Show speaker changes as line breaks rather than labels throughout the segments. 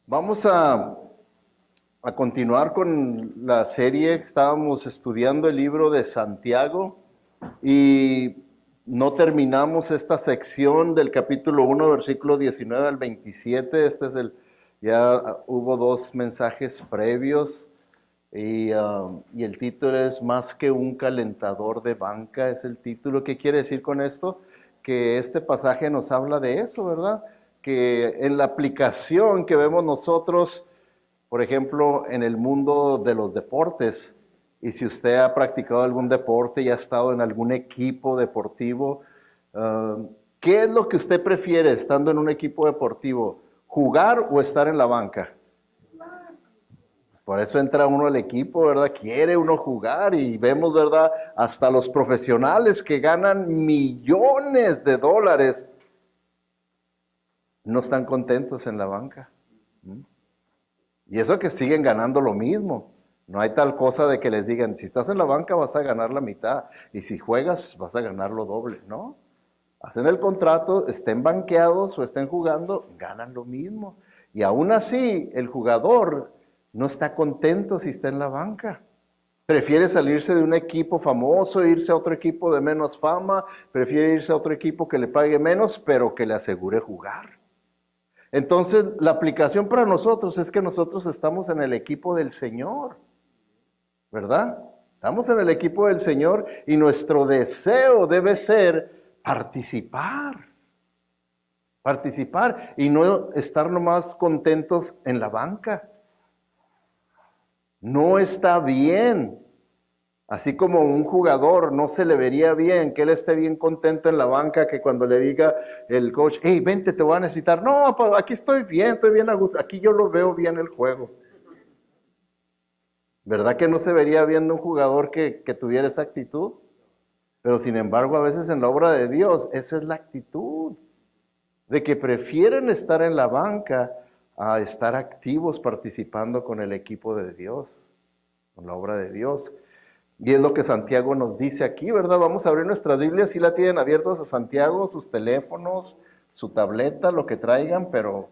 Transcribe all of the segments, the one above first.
Vamos a continuar con la serie. Estábamos estudiando el libro de Santiago y no terminamos esta sección del capítulo 1, versículo 19 al 27. Ya hubo dos mensajes previos y el título es Más que un calentador de banca, es el título. ¿Qué quiere decir con esto? Que este pasaje nos habla de eso, ¿verdad? Que en la aplicación que vemos nosotros, por ejemplo, en el mundo de los deportes, y si usted ha practicado algún deporte y ha estado en algún equipo deportivo, ¿qué es lo que usted prefiere estando en un equipo deportivo? ¿Jugar o estar en la banca? Por eso entra uno al equipo, ¿verdad? Quiere uno jugar y vemos, ¿verdad? Hasta los profesionales que ganan millones de dólares no están contentos en la banca. Y eso que siguen ganando lo mismo. No hay tal cosa de que les digan, si estás en la banca vas a ganar la mitad y si juegas vas a ganar lo doble. No, hacen el contrato, estén banqueados o estén jugando, ganan lo mismo. Y aún así, el jugador no está contento si está en la banca. Prefiere salirse de un equipo famoso, irse a otro equipo de menos fama, prefiere irse a otro equipo que le pague menos, pero que le asegure jugar. Entonces, la aplicación para nosotros es que nosotros estamos en el equipo del Señor, ¿verdad? Estamos en el equipo del Señor y nuestro deseo debe ser participar y no estar nomás contentos en la banca. No está bien. Así como un jugador no se le vería bien que él esté bien contento en la banca, que cuando le diga el coach, hey, vente, te voy a necesitar. No, aquí estoy bien a gusto. Aquí yo lo veo bien el juego. ¿Verdad que no se vería bien de un jugador que tuviera esa actitud? Pero sin embargo, a veces en la obra de Dios, esa es la actitud. De que prefieren estar en la banca a estar activos participando con el equipo de Dios, con la obra de Dios. Y es lo que Santiago nos dice aquí, ¿verdad? Vamos a abrir nuestras Biblias, si la tienen abiertas a Santiago, sus teléfonos, su tableta, lo que traigan, pero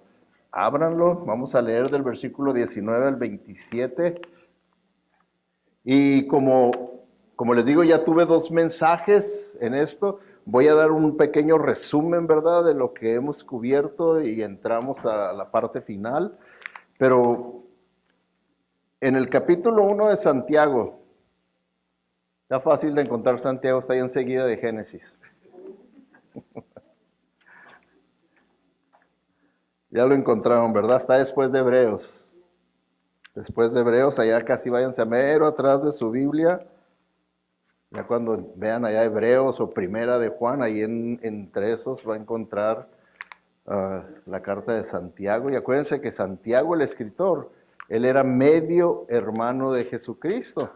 ábranlo. Vamos a leer del versículo 19 al 27. Y como les digo, ya tuve dos mensajes en esto. Voy a dar un pequeño resumen, ¿verdad?, de lo que hemos cubierto y entramos a la parte final. Pero en el capítulo 1 de Santiago, está fácil de encontrar Santiago, está ahí enseguida de Génesis. Ya lo encontraron, ¿verdad? Está después de Hebreos. Después de Hebreos, allá casi váyanse a mero atrás de su Biblia. Ya cuando vean allá Hebreos o Primera de Juan, ahí entre esos va a encontrar la carta de Santiago. Y acuérdense que Santiago, el escritor, él era medio hermano de Jesucristo.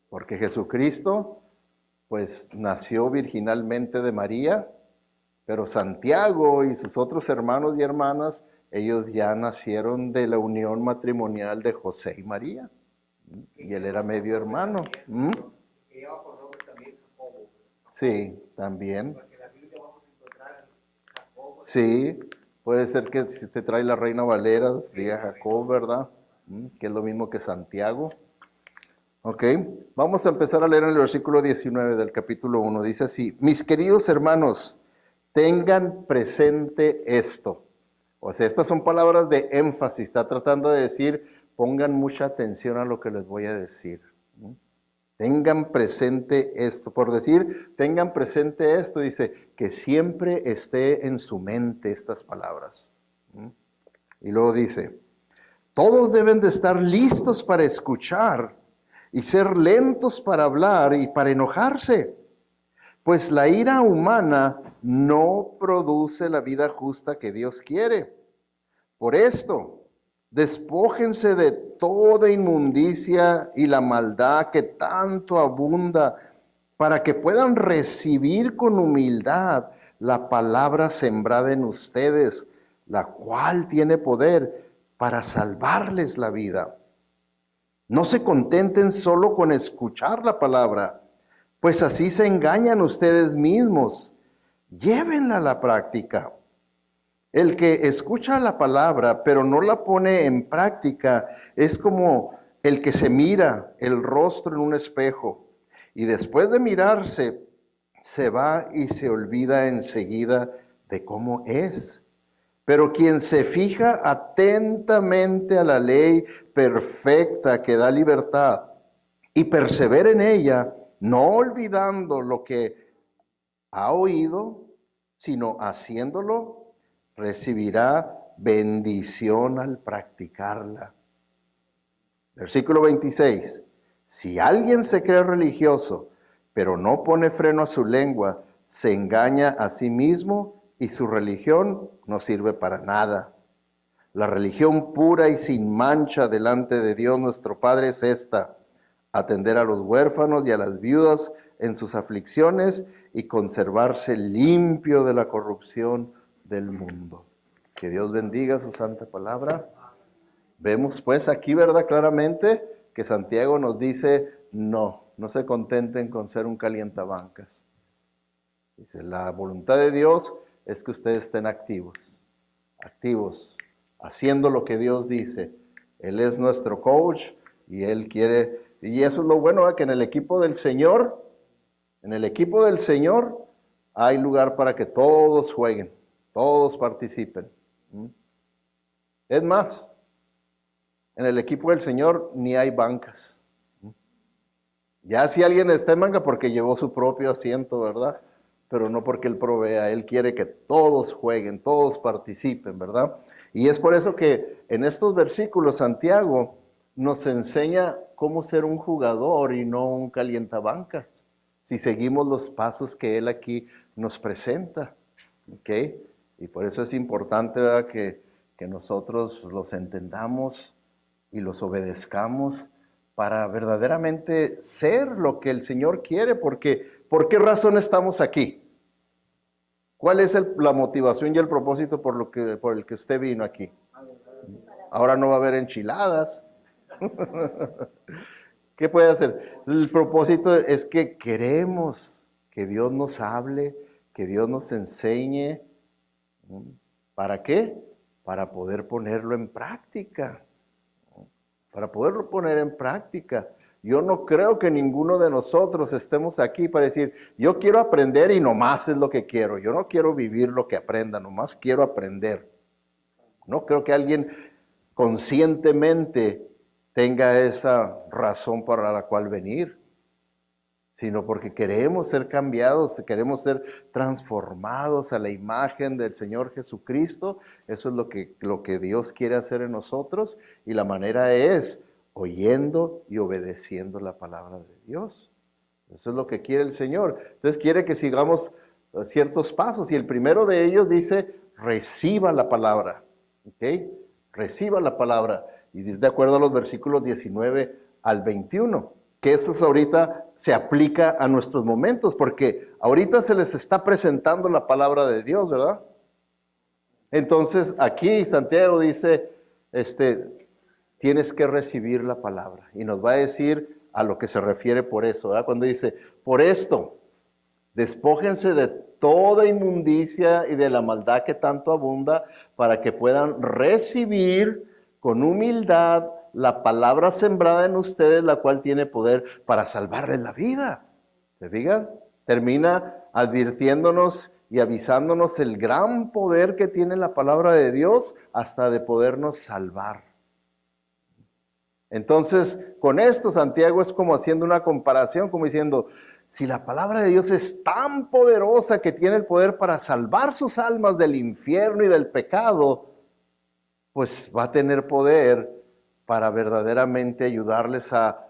Porque Jesucristo, pues, nació virginalmente de María, pero Santiago y sus otros hermanos y hermanas, ellos ya nacieron de la unión matrimonial de José y María. Y él era medio hermano. Sí, también. Sí, puede ser que si te trae la Reina Valera, diga Jacob, ¿verdad? Que es lo mismo que Santiago. Ok, vamos a empezar a leer en el versículo 19 del capítulo 1. Dice así: mis queridos hermanos, tengan presente esto. O sea, estas son palabras de énfasis. Está tratando de decir, pongan mucha atención a lo que les voy a decir. Tengan presente esto. Por decir, tengan presente esto, dice, que siempre esté en su mente estas palabras. Y luego dice, todos deben de estar listos para escuchar y ser lentos para hablar y para enojarse, pues la ira humana no produce la vida justa que Dios quiere. Por esto, despójense de toda inmundicia y la maldad que tanto abunda, para que puedan recibir con humildad la palabra sembrada en ustedes, la cual tiene poder para salvarles la vida. No se contenten solo con escuchar la palabra, pues así se engañan ustedes mismos. Llévenla a la práctica. El que escucha la palabra, pero no la pone en práctica, es como el que se mira el rostro en un espejo y después de mirarse, se va y se olvida enseguida de cómo es. Pero quien se fija atentamente a la ley perfecta que da libertad y persevera en ella, no olvidando lo que ha oído, sino haciéndolo, recibirá bendición al practicarla. Versículo 26. Si alguien se cree religioso, pero no pone freno a su lengua, se engaña a sí mismo y su religión no sirve para nada. La religión pura y sin mancha delante de Dios nuestro Padre es esta: atender a los huérfanos y a las viudas en sus aflicciones y conservarse limpio de la corrupción del mundo. Que Dios bendiga su santa palabra. Vemos pues aquí, ¿verdad? Claramente que Santiago nos dice, no se contenten con ser un calientabancas. Dice, la voluntad de Dios es que ustedes estén activos, haciendo lo que Dios dice. Él es nuestro coach y Él quiere, y eso es lo bueno, ¿verdad? Que en el equipo del Señor hay lugar para que todos jueguen, todos participen. Es más, en el equipo del Señor ni hay bancas. Ya si alguien está en banca porque llevó su propio asiento, ¿verdad? Pero no porque Él provea, Él quiere que todos jueguen, todos participen, ¿verdad? Y es por eso que en estos versículos Santiago nos enseña cómo ser un jugador y no un calientabancas, si seguimos los pasos que Él aquí nos presenta, ¿ok? Y por eso es importante, ¿verdad? Que nosotros los entendamos y los obedezcamos para verdaderamente ser lo que el Señor quiere, porque ¿por qué razón estamos aquí? ¿Cuál es la motivación y el propósito por el que usted vino aquí? Ahora no va a haber enchiladas. ¿Qué puede hacer? El propósito es que queremos que Dios nos hable, que Dios nos enseñe. ¿Para qué? Para poder ponerlo en práctica. Para poderlo poner en práctica. Yo no creo que ninguno de nosotros estemos aquí para decir, yo quiero aprender y nomás es lo que quiero. Yo no quiero vivir lo que aprenda, nomás quiero aprender. No creo que alguien conscientemente tenga esa razón para la cual venir, sino porque queremos ser cambiados, queremos ser transformados a la imagen del Señor Jesucristo. Eso es lo que Dios quiere hacer en nosotros, y la manera es oyendo y obedeciendo la palabra de Dios. Eso es lo que quiere el Señor. Entonces quiere que sigamos ciertos pasos, y el primero de ellos dice, reciba la palabra. ¿Ok? Reciba la palabra. Y de acuerdo a los versículos 19 al 21, que eso ahorita se aplica a nuestros momentos, porque ahorita se les está presentando la palabra de Dios, ¿verdad? Entonces aquí Santiago dice, tienes que recibir la palabra, y nos va a decir a lo que se refiere por eso, ¿verdad? Cuando dice, por esto, despójense de toda inmundicia y de la maldad que tanto abunda, para que puedan recibir con humildad la palabra sembrada en ustedes, la cual tiene poder para salvarles la vida. ¿Se fijan? Termina advirtiéndonos y avisándonos el gran poder que tiene la palabra de Dios hasta de podernos salvar. Entonces, con esto Santiago es como haciendo una comparación, como diciendo, si la palabra de Dios es tan poderosa que tiene el poder para salvar sus almas del infierno y del pecado, pues va a tener poder para verdaderamente ayudarles a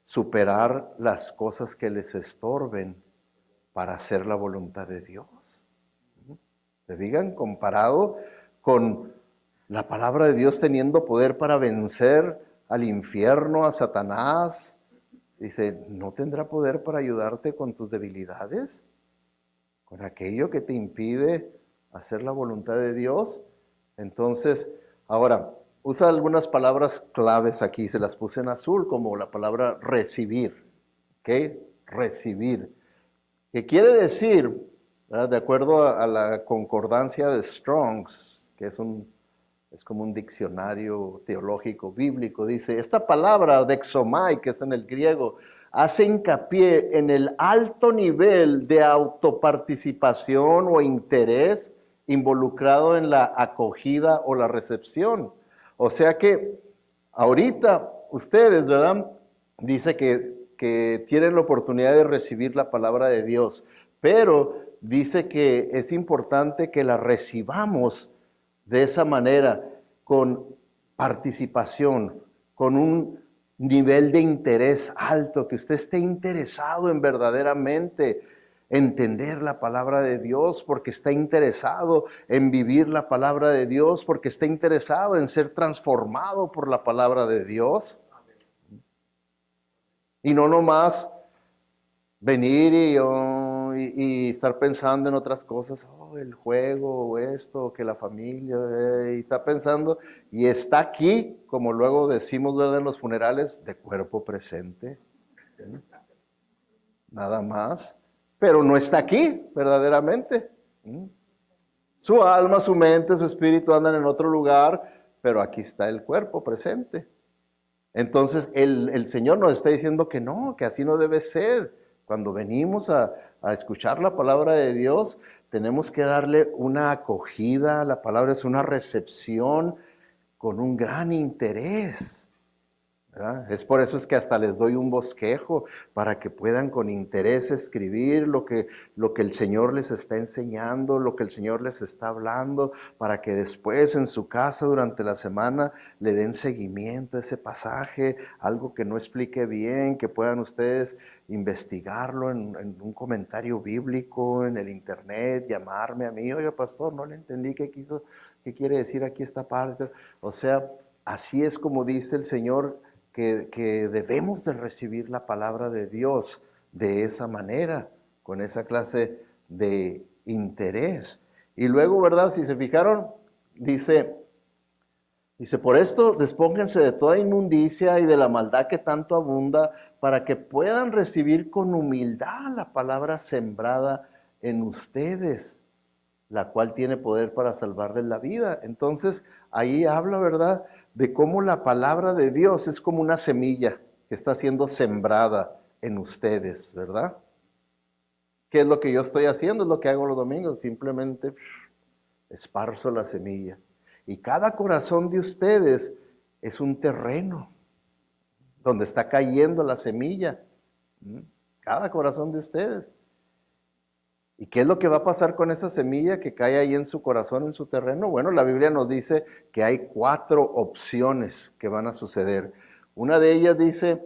superar las cosas que les estorben para hacer la voluntad de Dios. ¿Se fijan? Comparado con la palabra de Dios teniendo poder para vencer al infierno, a Satanás, dice, ¿no tendrá poder para ayudarte con tus debilidades? Con aquello que te impide hacer la voluntad de Dios. Entonces, ahora, usa algunas palabras claves aquí, se las puse en azul, como la palabra recibir, ¿ok? Recibir. ¿Qué quiere decir? ¿Verdad? De acuerdo a la concordancia de Strong's, que es como un diccionario teológico bíblico. Dice, esta palabra dexomai, que es en el griego, hace hincapié en el alto nivel de autoparticipación o interés involucrado en la acogida o la recepción. O sea que ahorita ustedes, ¿verdad? Dice que tienen la oportunidad de recibir la palabra de Dios, pero dice que es importante que la recibamos de esa manera, con participación, con un nivel de interés alto, que usted esté interesado en verdaderamente entender la palabra de Dios, porque está interesado en vivir la palabra de Dios, porque está interesado en ser transformado por la palabra de Dios. Y no nomás venir y estar pensando en otras cosas, el juego, o esto, que la familia, y está pensando, y está aquí, como luego decimos, ¿verdad?, en los funerales, de cuerpo presente. ¿Sí? Nada más. Pero no está aquí, verdaderamente. ¿Sí? Su alma, su mente, su espíritu andan en otro lugar, pero aquí está el cuerpo presente. Entonces el Señor nos está diciendo que no, que así no debe ser. Cuando venimos a escuchar la palabra de Dios, tenemos que darle una acogida. La palabra es una recepción con un gran interés, ¿verdad? Es por eso es que hasta les doy un bosquejo para que puedan con interés escribir lo que el Señor les está enseñando, lo que el Señor les está hablando, para que después en su casa durante la semana le den seguimiento a ese pasaje, algo que no explique bien, que puedan ustedes investigarlo en un comentario bíblico, en el internet, llamarme a mí, oiga pastor, no le entendí qué quiere decir aquí esta parte. O sea, así es como dice el Señor, que debemos de recibir la palabra de Dios de esa manera, con esa clase de interés. Y luego, ¿verdad? Si se fijaron, dice, por esto despónganse de toda inmundicia y de la maldad que tanto abunda, para que puedan recibir con humildad la palabra sembrada en ustedes, la cual tiene poder para salvarles la vida. Entonces, ahí habla, ¿verdad?, de cómo la palabra de Dios es como una semilla que está siendo sembrada en ustedes, ¿verdad? ¿Qué es lo que yo estoy haciendo? Es lo que hago los domingos, simplemente esparzo la semilla. Y cada corazón de ustedes es un terreno donde está cayendo la semilla. Cada corazón de ustedes. ¿Y qué es lo que va a pasar con esa semilla que cae ahí en su corazón, en su terreno? Bueno, la Biblia nos dice que hay 4 opciones que van a suceder. Una de ellas dice,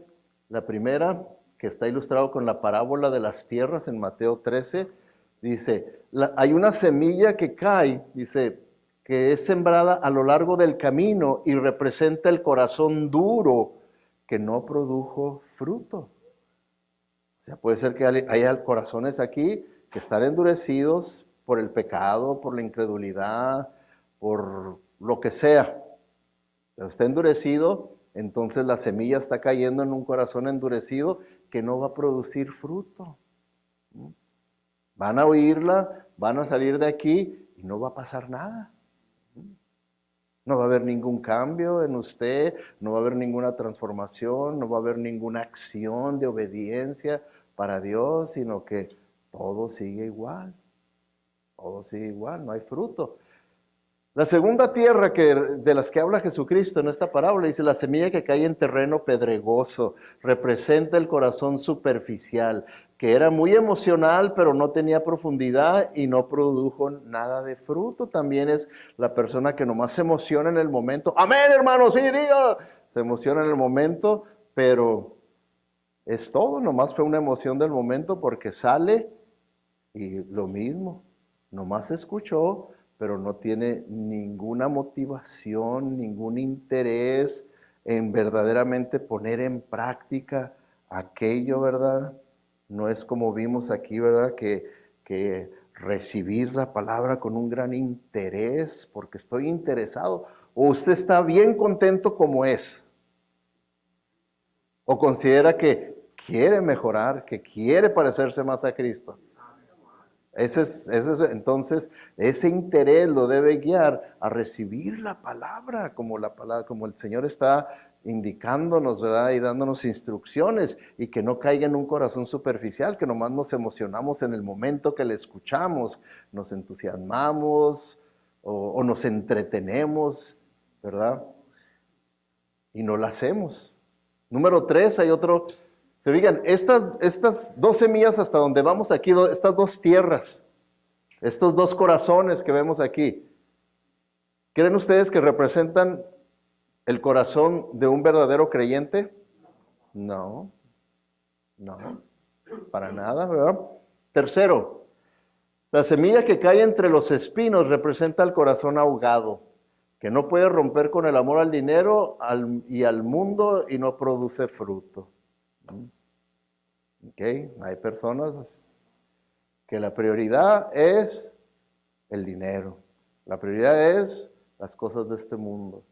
la primera, que está ilustrado con la parábola de las tierras en Mateo 13, dice, hay una semilla que cae, dice, que es sembrada a lo largo del camino y representa el corazón duro que no produjo fruto. O sea, puede ser que haya corazones aquí que están endurecidos por el pecado, por la incredulidad, por lo que sea. Pero está endurecido, entonces la semilla está cayendo en un corazón endurecido que no va a producir fruto. Van a oírla, van a salir de aquí y no va a pasar nada. No va a haber ningún cambio en usted, no va a haber ninguna transformación, no va a haber ninguna acción de obediencia para Dios, sino que todo sigue igual, no hay fruto. La segunda tierra de las que habla Jesucristo en esta parábola, dice, la semilla que cae en terreno pedregoso, representa el corazón superficial, que era muy emocional, pero no tenía profundidad y no produjo nada de fruto. También es la persona que nomás se emociona en el momento. Amén, hermano, sí, diga. Se emociona en el momento, pero es todo, nomás fue una emoción del momento porque sale y lo mismo, nomás escuchó, pero no tiene ninguna motivación, ningún interés en verdaderamente poner en práctica aquello, ¿verdad? No es como vimos aquí, ¿verdad? Que recibir la palabra con un gran interés, porque estoy interesado. O usted está bien contento como es. O considera que quiere mejorar, que quiere parecerse más a Cristo. Entonces, ese interés lo debe guiar a recibir la palabra, como el Señor está indicándonos, ¿verdad? Y dándonos instrucciones, y que no caiga en un corazón superficial, que nomás nos emocionamos en el momento que le escuchamos, nos entusiasmamos o nos entretenemos, ¿verdad? Y no la hacemos. Número 3, hay otro. Se digan, estas 2 semillas hasta donde vamos aquí, estas 2 tierras, estos 2 corazones que vemos aquí, ¿creen ustedes que representan el corazón de un verdadero creyente? No, para nada, ¿verdad? Tercero, la semilla que cae entre los espinos representa el corazón ahogado, que no puede romper con el amor al dinero y al mundo y no produce fruto. Okay. Hay personas que la prioridad es el dinero, la prioridad es las cosas de este mundo,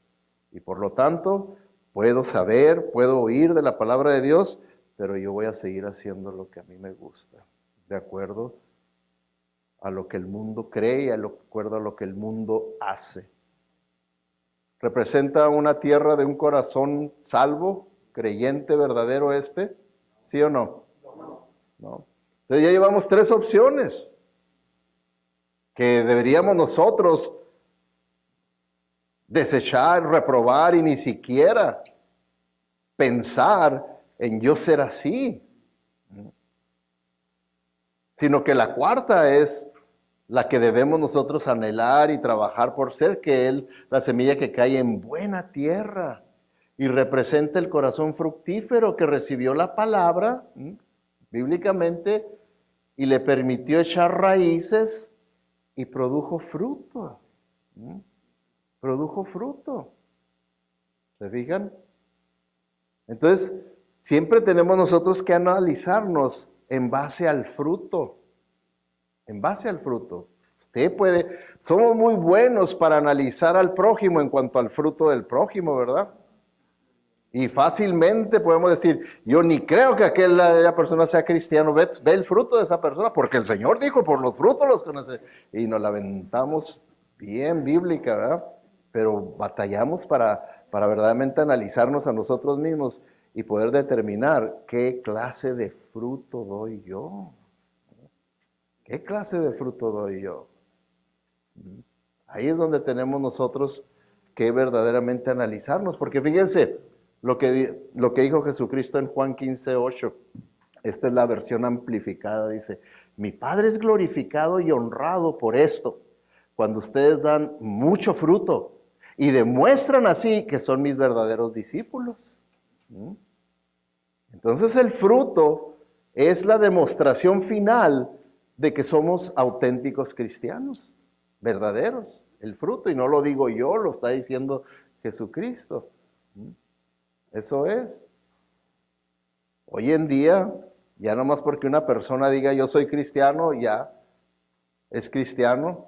y por lo tanto puedo saber, puedo oír de la palabra de Dios, pero yo voy a seguir haciendo lo que a mí me gusta, de acuerdo a lo que el mundo cree y de acuerdo a lo que el mundo hace. ¿Representa una tierra de un corazón salvo, creyente, verdadero ¿Sí o no? No. Entonces ya llevamos 3 opciones que deberíamos nosotros desechar, reprobar y ni siquiera pensar en yo ser así. Sino que la cuarta es la que debemos nosotros anhelar y trabajar por ser, que es la semilla que cae en buena tierra y representa el corazón fructífero que recibió la palabra, bíblicamente, y le permitió echar raíces y produjo fruto. Produjo fruto. ¿Se fijan? Entonces, siempre tenemos nosotros que analizarnos en base al fruto. En base al fruto. Somos muy buenos para analizar al prójimo en cuanto al fruto del prójimo, ¿verdad? Y fácilmente podemos decir, yo ni creo que aquella persona sea cristiano, ve el fruto de esa persona, porque el Señor dijo, por los frutos los conoce. Y nos la aventamos bien bíblica, ¿verdad? Pero batallamos para verdaderamente analizarnos a nosotros mismos y poder determinar qué clase de fruto doy yo. ¿Qué clase de fruto doy yo? Ahí es donde tenemos nosotros que verdaderamente analizarnos, porque fíjense lo que dijo Jesucristo en Juan 15:8. Esta es la versión amplificada, dice, mi Padre es glorificado y honrado por esto, cuando ustedes dan mucho fruto y demuestran así que son mis verdaderos discípulos. Entonces el fruto es la demostración final de que somos auténticos cristianos, verdaderos, el fruto, y no lo digo yo, lo está diciendo Jesucristo. Eso es. Hoy en día, ya nomás porque una persona diga yo soy cristiano, ya es cristiano,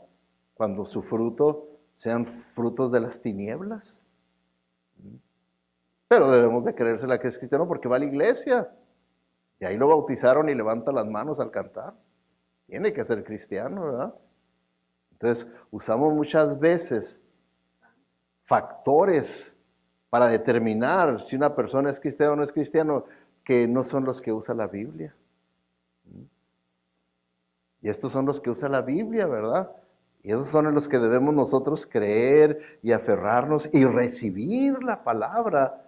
cuando su fruto sean frutos de las tinieblas. Pero debemos de creérsela que es cristiano porque va a la iglesia, y ahí lo bautizaron y levanta las manos al cantar. Tiene que ser cristiano, ¿verdad? Entonces, usamos muchas veces factores para determinar si una persona es cristiana o no es cristiano, que no son los que usa la Biblia. Y estos son los que usa la Biblia, ¿verdad? Y esos son en los que debemos nosotros creer y aferrarnos y recibir la palabra.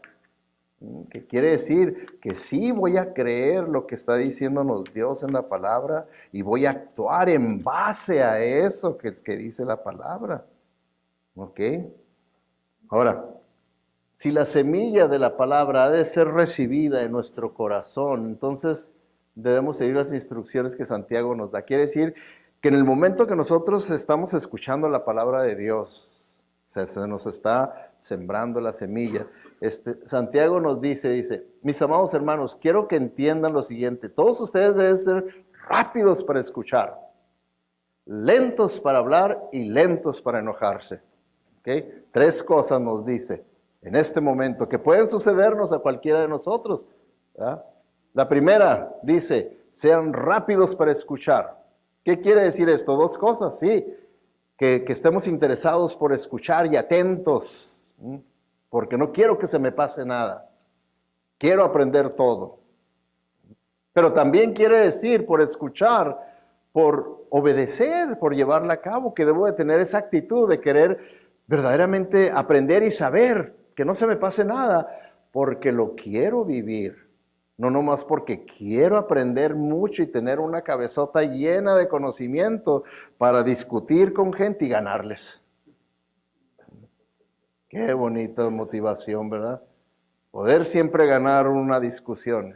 Que quiere decir que sí voy a creer lo que está diciéndonos Dios en la palabra y voy a actuar en base a eso que dice la palabra. ¿Ok? Ahora, si la semilla de la palabra ha de ser recibida en nuestro corazón, entonces debemos seguir las instrucciones que Santiago nos da. Quiere decir que en el momento que nosotros estamos escuchando la palabra de Dios, se nos está sembrando la semilla. Santiago nos dice, mis amados hermanos, quiero que entiendan lo siguiente, todos ustedes deben ser rápidos para escuchar, lentos para hablar y lentos para enojarse. ¿Okay? 3 cosas nos dice en este momento que pueden sucedernos a cualquiera de nosotros, ¿verdad? La primera dice, sean rápidos para escuchar. ¿Qué quiere decir esto? Dos cosas, sí. Que estemos interesados por escuchar y atentos, porque no quiero que se me pase nada. Quiero aprender todo. Pero también quiere decir por escuchar, por obedecer, por llevarla a cabo, que debo de tener esa actitud de querer verdaderamente aprender y saber, que no se me pase nada, porque lo quiero vivir. No nomás porque quiero aprender mucho y tener una cabezota llena de conocimiento para discutir con gente y ganarles. Qué bonita motivación, ¿verdad? Poder siempre ganar una discusión.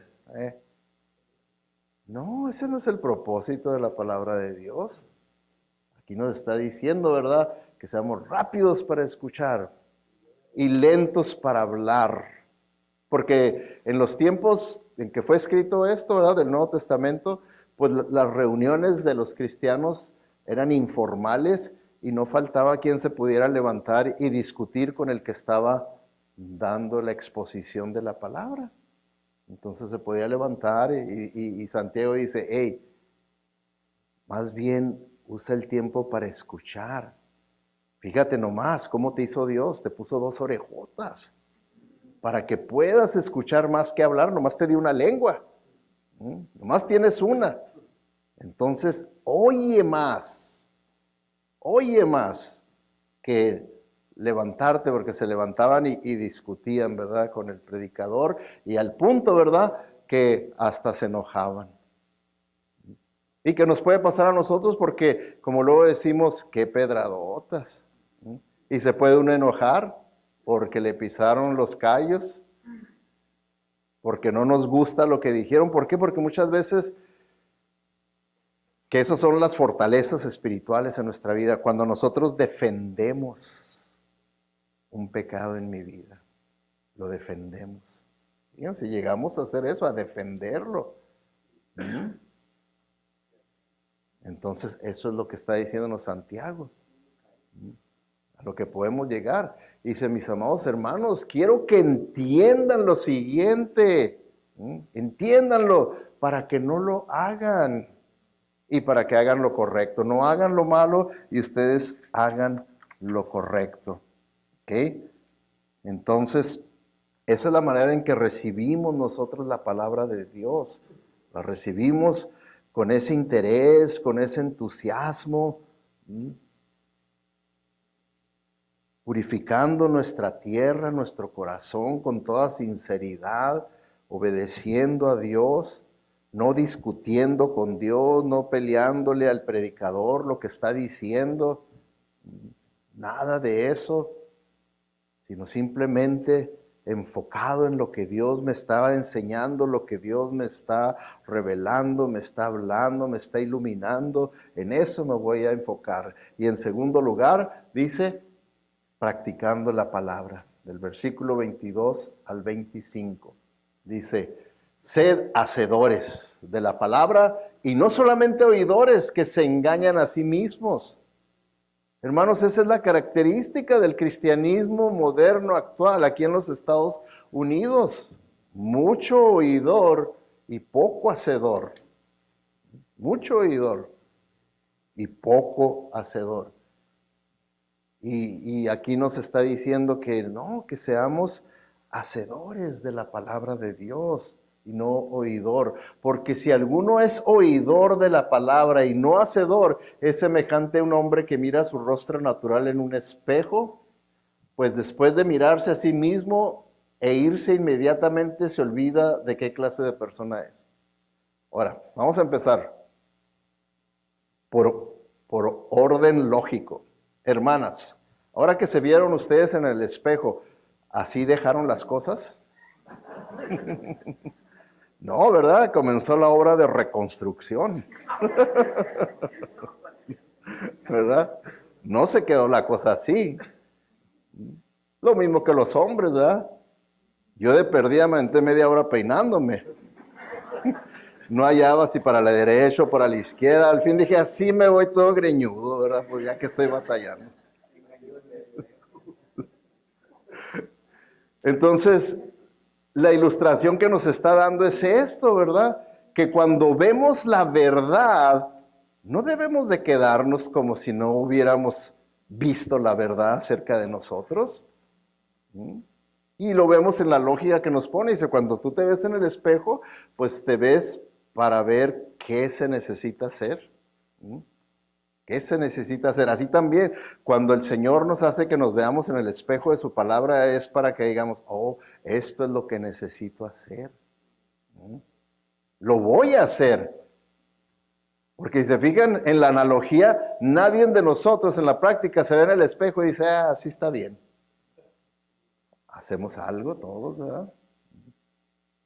No, ese no es el propósito de la palabra de Dios. Aquí nos está diciendo, ¿verdad? Que seamos rápidos para escuchar y lentos para hablar. Porque en los tiempos en que fue escrito esto, ¿verdad? Del Nuevo Testamento, pues las reuniones de los cristianos eran informales y no faltaba quien se pudiera levantar y discutir con el que estaba dando la exposición de la palabra. Entonces se podía levantar y Santiago dice, hey, más bien usa el tiempo para escuchar. Fíjate nomás cómo te hizo Dios, te puso 2 orejotas para que puedas escuchar más que hablar, nomás te dio una lengua, nomás tienes una. Entonces, oye más que levantarte, porque se levantaban y discutían, ¿verdad? Con el predicador, y al punto, ¿verdad? Que hasta se enojaban. Y que nos puede pasar a nosotros porque, como luego decimos, qué pedradotas. Y se puede uno enojar porque le pisaron los callos, porque no nos gusta lo que dijeron. ¿Por qué? Porque muchas veces, que esas son las fortalezas espirituales en nuestra vida, cuando nosotros defendemos un pecado en mi vida, lo defendemos. Fíjense, llegamos a hacer eso, a defenderlo. Entonces, eso es lo que está diciéndonos Santiago, a lo que podemos llegar. Dice, mis amados hermanos, quiero que entiendan lo siguiente, entiéndanlo, para que no lo hagan y para que hagan lo correcto. No hagan lo malo y ustedes hagan lo correcto. ¿Ok? Entonces, esa es la manera en que recibimos nosotros la palabra de Dios. La recibimos con ese interés, con ese entusiasmo, purificando nuestra tierra, nuestro corazón con toda sinceridad, obedeciendo a Dios, no discutiendo con Dios, no peleándole al predicador lo que está diciendo, nada de eso, sino simplemente enfocado en lo que Dios me estaba enseñando, lo que Dios me está revelando, me está hablando, me está iluminando. En eso me voy a enfocar. Y en segundo lugar, dice, practicando la palabra. Del versículo 22 al 25. Dice, sed hacedores de la palabra y no solamente oidores que se engañan a sí mismos. Hermanos, esa es la característica del cristianismo moderno actual aquí en los Estados Unidos. Mucho oidor y poco hacedor. Mucho oidor y poco hacedor. Y aquí nos está diciendo que no, que seamos hacedores de la palabra de Dios y no oidor, porque si alguno es oidor de la palabra y no hacedor, es semejante a un hombre que mira su rostro natural en un espejo, pues después de mirarse a sí mismo e irse inmediatamente se olvida de qué clase de persona es. Ahora, vamos a empezar por orden lógico. Hermanas, ahora que se vieron ustedes en el espejo, ¿así dejaron las cosas? No, ¿verdad? Comenzó la obra de reconstrucción. ¿Verdad? No se quedó la cosa así. Lo mismo que los hombres, ¿verdad? Yo de perdida me aventé media hora peinándome. No hallaba si para la derecha o para la izquierda. Al fin dije, así me voy todo greñudo, ¿verdad? Pues ya que estoy batallando. Entonces, la ilustración que nos está dando es esto, ¿verdad? Que cuando vemos la verdad, no debemos de quedarnos como si no hubiéramos visto la verdad acerca de nosotros. ¿Mm? Y lo vemos en la lógica que nos pone. Dice, cuando tú te ves en el espejo, pues te ves para ver qué se necesita hacer. ¿Mm? ¿Qué se necesita hacer? Así también, cuando el Señor nos hace que nos veamos en el espejo de su palabra, es para que digamos, oh, esto es lo que necesito hacer. ¿Mm? Lo voy a hacer. Porque si se fijan en la analogía, nadie de nosotros en la práctica se ve en el espejo y dice, ah, así está bien. Hacemos algo todos, ¿verdad?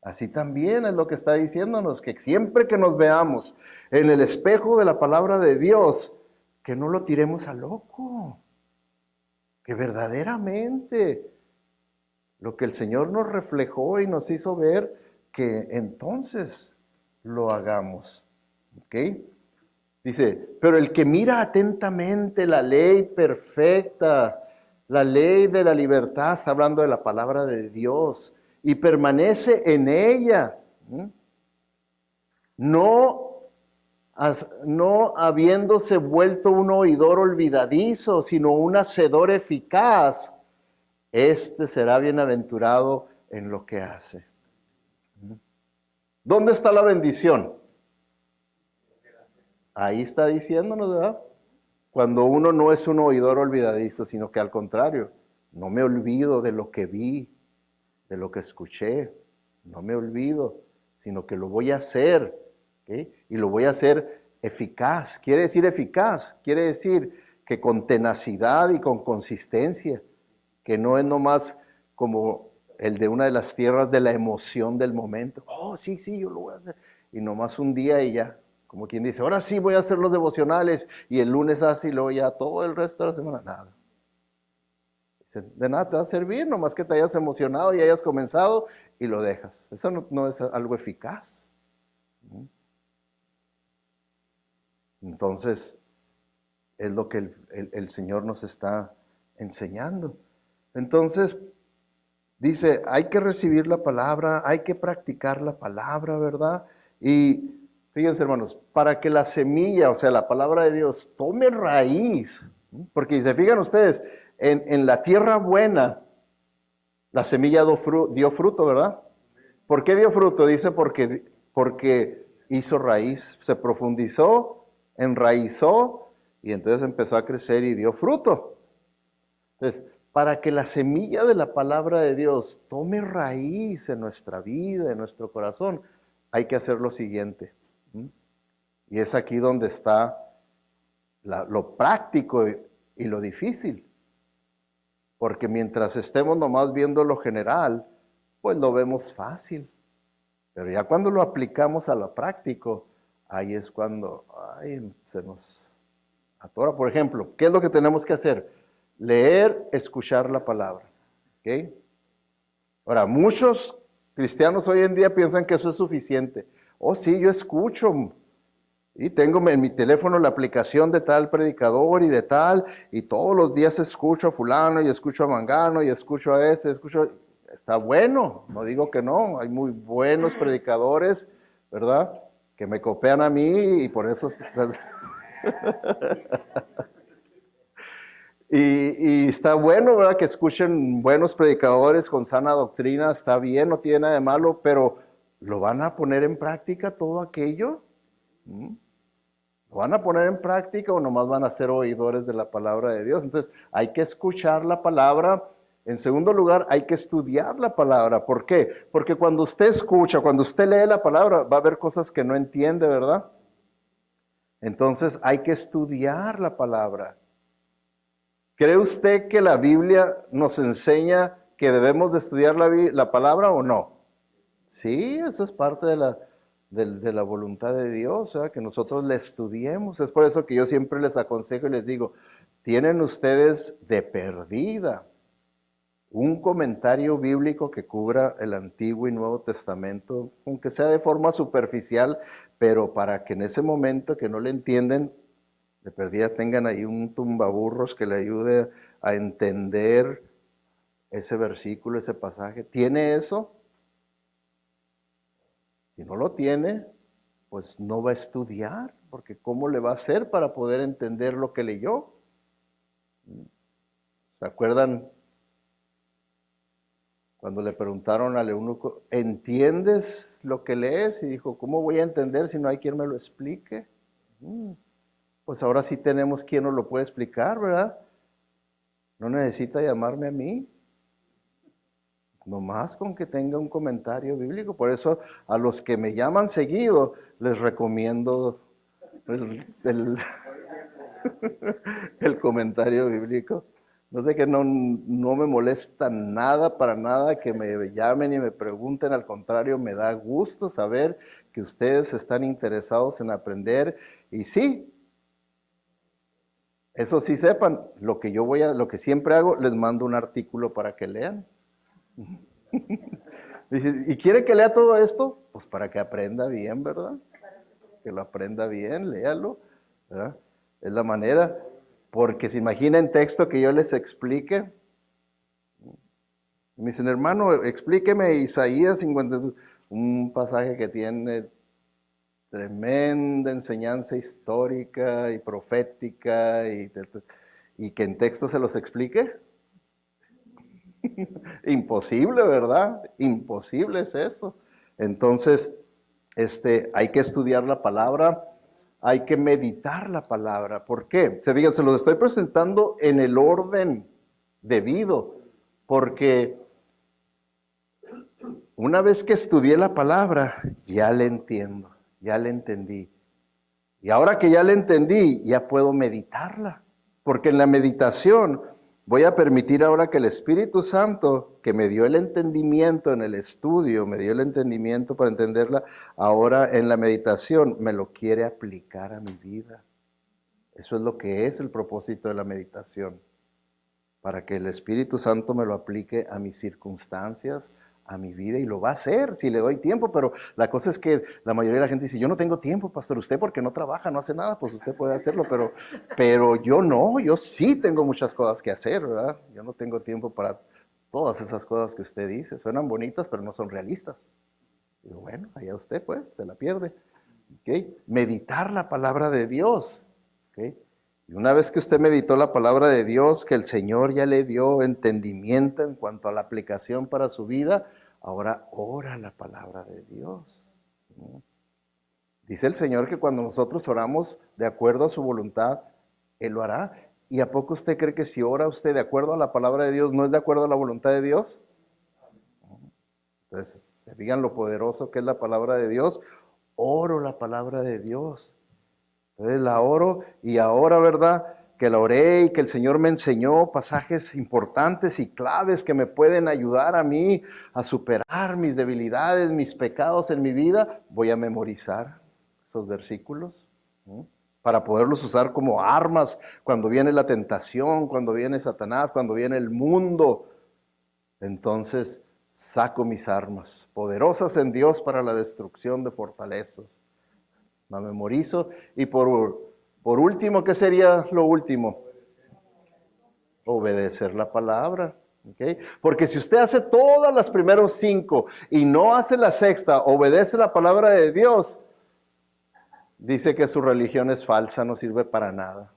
Así también es lo que está diciéndonos, que siempre que nos veamos en el espejo de la palabra de Dios, que no lo tiremos a loco, que verdaderamente lo que el Señor nos reflejó y nos hizo ver, que entonces lo hagamos. ¿Ok? Dice, pero el que mira atentamente la ley perfecta, la ley de la libertad, está hablando de la palabra de Dios, y permanece en ella, no, no habiéndose vuelto un oidor olvidadizo, sino un hacedor eficaz, este será bienaventurado en lo que hace. ¿Dónde está la bendición? Ahí está diciéndonos, ¿verdad? Cuando uno no es un oidor olvidadizo, sino que al contrario, no me olvido de lo que vi, de lo que escuché, no me olvido, sino que lo voy a hacer, ¿okay? Y lo voy a hacer eficaz. Quiere decir eficaz, quiere decir que con tenacidad y con consistencia, que no es nomás como el de una de las tierras de la emoción del momento. Oh, sí, sí, yo lo voy a hacer. Y nomás un día y ya. Como quien dice, ahora sí voy a hacer los devocionales, y el lunes así, y luego ya todo el resto de la semana, nada. De nada te va a servir, nomás que te hayas emocionado y hayas comenzado y lo dejas. Eso no es algo eficaz. Entonces, es lo que el Señor nos está enseñando. Entonces, dice, hay que recibir la palabra, hay que practicar la palabra, ¿verdad? Y fíjense, hermanos, para que la semilla, o sea, la palabra de Dios, tome raíz, porque si se fijan ustedes, en la tierra buena, la semilla dio fruto, ¿verdad? ¿Por qué dio fruto? Dice porque hizo raíz, se profundizó, enraizó, y entonces empezó a crecer y dio fruto. Entonces, para que la semilla de la palabra de Dios tome raíz en nuestra vida, en nuestro corazón, hay que hacer lo siguiente. Y es aquí donde está lo práctico y lo difícil. Porque mientras estemos nomás viendo lo general, pues lo vemos fácil. Pero ya cuando lo aplicamos a lo práctico, ahí es cuando se nos atora. Por ejemplo, ¿qué es lo que tenemos que hacer? Leer, escuchar la palabra. ¿Ok? Ahora, muchos cristianos hoy en día piensan que eso es suficiente. Oh, sí, yo escucho. Y tengo en mi teléfono la aplicación de tal predicador y de tal, y todos los días escucho a fulano y escucho a mangano y escucho a ese, está bueno, no digo que no, hay muy buenos predicadores, ¿verdad? Que me copian a mí y por eso... y está bueno, ¿verdad? Que escuchen buenos predicadores con sana doctrina, está bien, no tiene nada de malo, pero ¿lo van a poner en práctica todo aquello? ¿Lo van a poner en práctica o nomás van a ser oidores de la palabra de Dios? Entonces, hay que escuchar la palabra. En segundo lugar, hay que estudiar la palabra. ¿Por qué? Porque cuando usted escucha, cuando usted lee la palabra, va a haber cosas que no entiende, ¿verdad? Entonces, hay que estudiar la palabra. ¿Cree usted que la Biblia nos enseña que debemos de estudiar la palabra o no? Sí, eso es parte de la voluntad de Dios, ¿verdad? Que nosotros la estudiemos. Es por eso que yo siempre les aconsejo y les digo, tienen ustedes de perdida un comentario bíblico que cubra el Antiguo y Nuevo Testamento, aunque sea de forma superficial, pero para que en ese momento que no le entienden, de perdida tengan ahí un tumbaburros que le ayude a entender ese versículo, ese pasaje. ¿Tiene eso? Si no lo tiene, pues no va a estudiar, porque ¿cómo le va a hacer para poder entender lo que leyó? ¿Se acuerdan cuando le preguntaron al eunuco, ¿entiendes lo que lees? Y dijo, ¿cómo voy a entender si no hay quien me lo explique? Pues ahora sí tenemos quien nos lo puede explicar, ¿verdad? No necesita llamarme a mí, nomás con que tenga un comentario bíblico. Por eso a los que me llaman seguido les recomiendo el el comentario bíblico. No sé, que no me molesta nada, para nada, que me llamen y me pregunten. Al contrario, me da gusto saber que ustedes están interesados en aprender. Y sí, eso sí sepan, lo que siempre hago, les mando un artículo para que lean. Dice, ¿y quiere que lea todo esto? Pues para que aprenda bien, ¿verdad? Que lo aprenda bien, léalo, ¿verdad? Es la manera. Porque se imagina en texto que yo les explique. Me dicen, hermano, explíqueme Isaías 52, un pasaje que tiene tremenda enseñanza histórica y profética, y que en texto se los explique. Imposible, ¿verdad? Imposible es eso. Entonces, hay que estudiar la palabra, hay que meditar la palabra. ¿Por qué? Se los estoy presentando en el orden debido, porque una vez que estudié la palabra, ya la entiendo, ya la entendí. Y ahora que ya la entendí, ya puedo meditarla, porque en la meditación voy a permitir ahora que el Espíritu Santo, que me dio el entendimiento en el estudio, me dio el entendimiento para entenderla, ahora en la meditación me lo quiere aplicar a mi vida. Eso es lo que es el propósito de la meditación, para que el Espíritu Santo me lo aplique a mis circunstancias, a mi vida, y lo va a hacer si le doy tiempo. Pero la cosa es que la mayoría de la gente dice, yo no tengo tiempo, pastor. Usted porque no trabaja, no hace nada, pues usted puede hacerlo, pero yo no, yo sí tengo muchas cosas que hacer, ¿verdad? Yo no tengo tiempo para todas esas cosas que usted dice. Suenan bonitas, pero no son realistas. Digo, bueno, allá usted pues, se la pierde. ¿Okay? Meditar la palabra de Dios. ¿Okay? Y una vez que usted meditó la palabra de Dios, que el Señor ya le dio entendimiento en cuanto a la aplicación para su vida, ahora ora la palabra de Dios. Dice el Señor que cuando nosotros oramos de acuerdo a su voluntad, Él lo hará. ¿Y a poco usted cree que si ora usted de acuerdo a la palabra de Dios, no es de acuerdo a la voluntad de Dios? Entonces, digan lo poderoso que es la palabra de Dios. Oro la palabra de Dios. Entonces la oro, y ahora, ¿verdad? Que la oré y que el Señor me enseñó pasajes importantes y claves que me pueden ayudar a mí a superar mis debilidades, mis pecados en mi vida. Voy a memorizar esos versículos, ¿no? Para poderlos usar como armas cuando viene la tentación, cuando viene Satanás, cuando viene el mundo. Entonces saco mis armas, poderosas en Dios para la destrucción de fortalezas. La memorizo. Y por último, ¿qué sería lo último? Obedecer la palabra. ¿Okay? Porque si usted hace todas las primeros 5 y no hace la sexta, obedece la palabra de Dios, dice que su religión es falsa, no sirve para nada.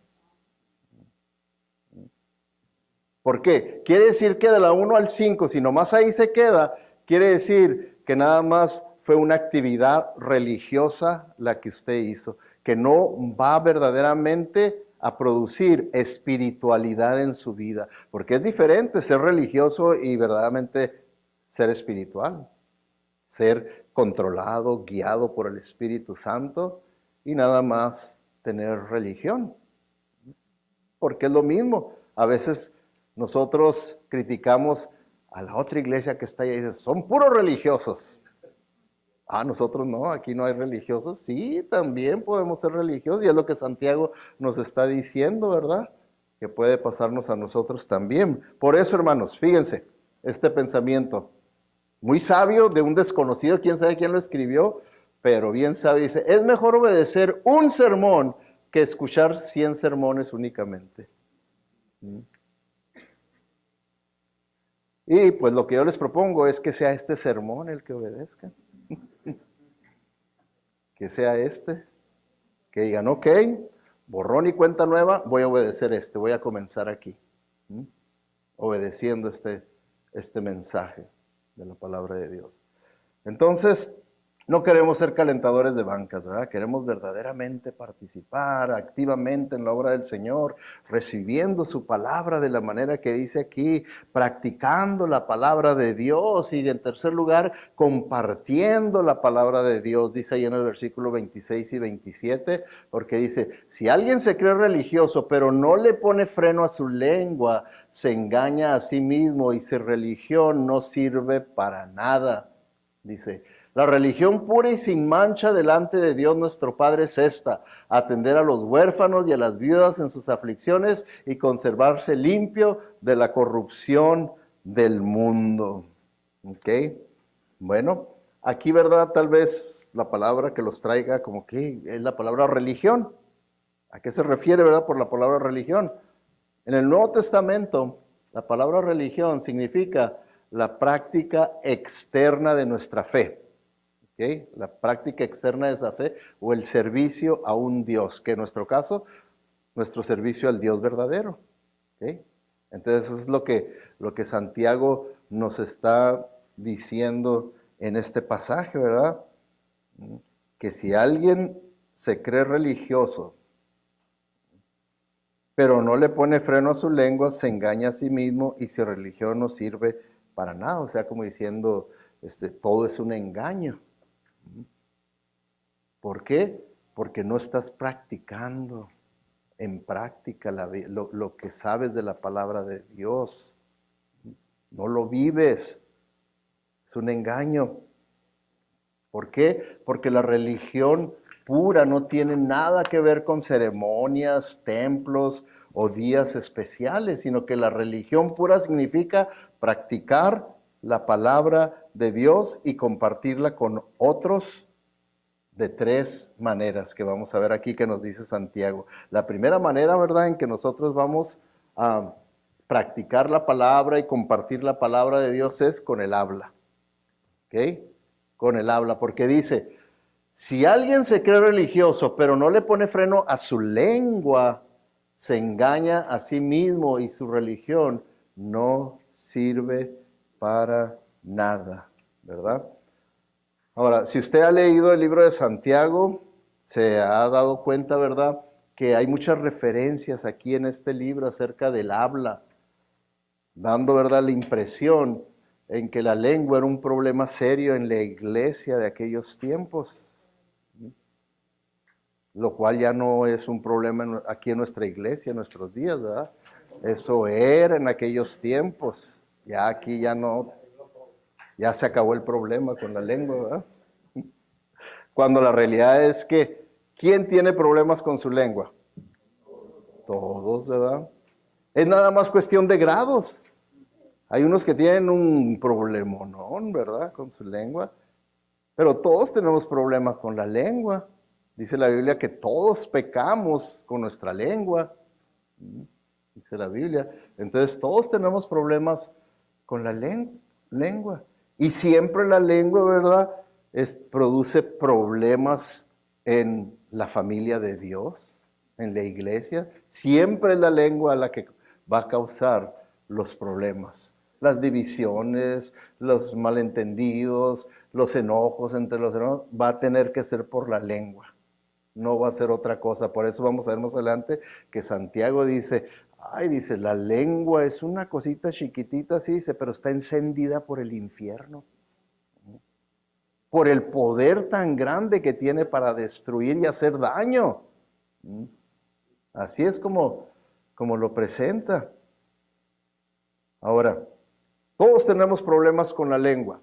¿Por qué? Quiere decir que de la 1 al 5, si nomás ahí se queda, quiere decir que nada más fue una actividad religiosa la que usted hizo, que no va verdaderamente a producir espiritualidad en su vida, porque es diferente ser religioso y verdaderamente ser espiritual, ser controlado, guiado por el Espíritu Santo y nada más tener religión, porque es lo mismo. A veces nosotros criticamos a la otra iglesia que está ahí y dice, son puros religiosos. Nosotros no, aquí no hay religiosos. Sí, también podemos ser religiosos y es lo que Santiago nos está diciendo, ¿verdad? Que puede pasarnos a nosotros también. Por eso, hermanos, fíjense, este pensamiento muy sabio de un desconocido, quién sabe quién lo escribió, pero bien sabio, dice, es mejor obedecer un sermón que escuchar 100 sermones únicamente. Y pues lo que yo les propongo es que sea este sermón el que obedezcan. Que sea este. Que digan, ok, borrón y cuenta nueva, voy a obedecer voy a comenzar aquí. Obedeciendo este mensaje de la palabra de Dios. Entonces, no queremos ser calentadores de bancas, ¿verdad? Queremos verdaderamente participar activamente en la obra del Señor, recibiendo su palabra de la manera que dice aquí, practicando la palabra de Dios y en tercer lugar, compartiendo la palabra de Dios, dice ahí en el versículo 26 y 27, porque dice, si alguien se cree religioso, pero no le pone freno a su lengua, se engaña a sí mismo y su religión no sirve para nada. Dice, la religión pura y sin mancha delante de Dios nuestro Padre es esta, atender a los huérfanos y a las viudas en sus aflicciones y conservarse limpio de la corrupción del mundo. ¿Ok? Bueno, aquí, ¿verdad? Tal vez la palabra que los traiga como que es la palabra religión. ¿A qué se refiere, verdad, por la palabra religión? En el Nuevo Testamento, la palabra religión significa la práctica externa de nuestra fe. ¿Okay? La práctica externa de esa fe o el servicio a un Dios, que en nuestro caso, nuestro servicio al Dios verdadero. ¿Okay? Entonces eso es lo que Santiago nos está diciendo en este pasaje, ¿verdad? Que si alguien se cree religioso, pero no le pone freno a su lengua, se engaña a sí mismo y su religión no sirve para nada. O sea, como diciendo, todo es un engaño. ¿Por qué? Porque no estás practicando en práctica lo que sabes de la palabra de Dios. No lo vives. Es un engaño. ¿Por qué? Porque la religión pura no tiene nada que ver con ceremonias, templos o días especiales, sino que la religión pura significa practicar la palabra de Dios y compartirla con otros de tres maneras que vamos a ver aquí que nos dice Santiago. La primera manera, ¿verdad?, en que nosotros vamos a practicar la palabra y compartir la palabra de Dios es con el habla. ¿Ok? Con el habla, porque dice, si alguien se cree religioso, pero no le pone freno a su lengua, se engaña a sí mismo y su religión no sirve para nada, ¿verdad? Ahora, si usted ha leído el libro de Santiago, se ha dado cuenta, ¿verdad?, que hay muchas referencias aquí en este libro acerca del habla, dando, ¿verdad?, la impresión en que la lengua era un problema serio en la iglesia de aquellos tiempos, lo cual ya no es un problema aquí en nuestra iglesia, en nuestros días, ¿verdad? Eso era en aquellos tiempos, ya aquí ya no, ya se acabó el problema con la lengua, ¿verdad? Cuando la realidad es que, ¿quién tiene problemas con su lengua? Todos, ¿verdad? Es nada más cuestión de grados. Hay unos que tienen un problemonón, ¿verdad?, con su lengua. Pero todos tenemos problemas con la lengua. Dice la Biblia que todos pecamos con nuestra lengua. Dice la Biblia. Entonces todos tenemos problemas con la lengua. Y siempre la lengua, ¿verdad?, produce problemas en la familia de Dios, en la iglesia. Siempre es la lengua la que va a causar los problemas. Las divisiones, los malentendidos, los enojos entre los hermanos, va a tener que ser por la lengua. No va a ser otra cosa. Por eso vamos a ver más adelante que Santiago dice, dice, la lengua es una cosita chiquitita, así dice, pero está encendida por el infierno. Por el poder tan grande que tiene para destruir y hacer daño. Así es como lo presenta. Ahora, todos tenemos problemas con la lengua.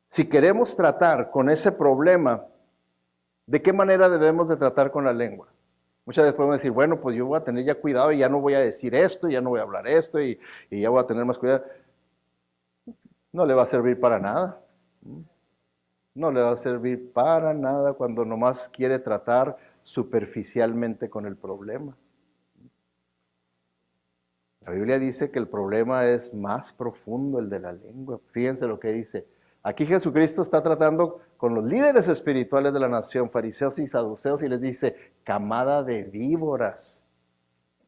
Si queremos tratar con ese problema, ¿de qué manera debemos de tratar con la lengua? Muchas veces podemos decir, bueno, pues yo voy a tener ya cuidado y ya no voy a decir esto, ya no voy a hablar esto y ya voy a tener más cuidado. No le va a servir para nada. No le va a servir para nada cuando nomás quiere tratar superficialmente con el problema. La Biblia dice que el problema es más profundo, el de la lengua. Fíjense lo que dice. Aquí Jesucristo está tratando con los líderes espirituales de la nación, fariseos y saduceos, y les dice, camada de víboras.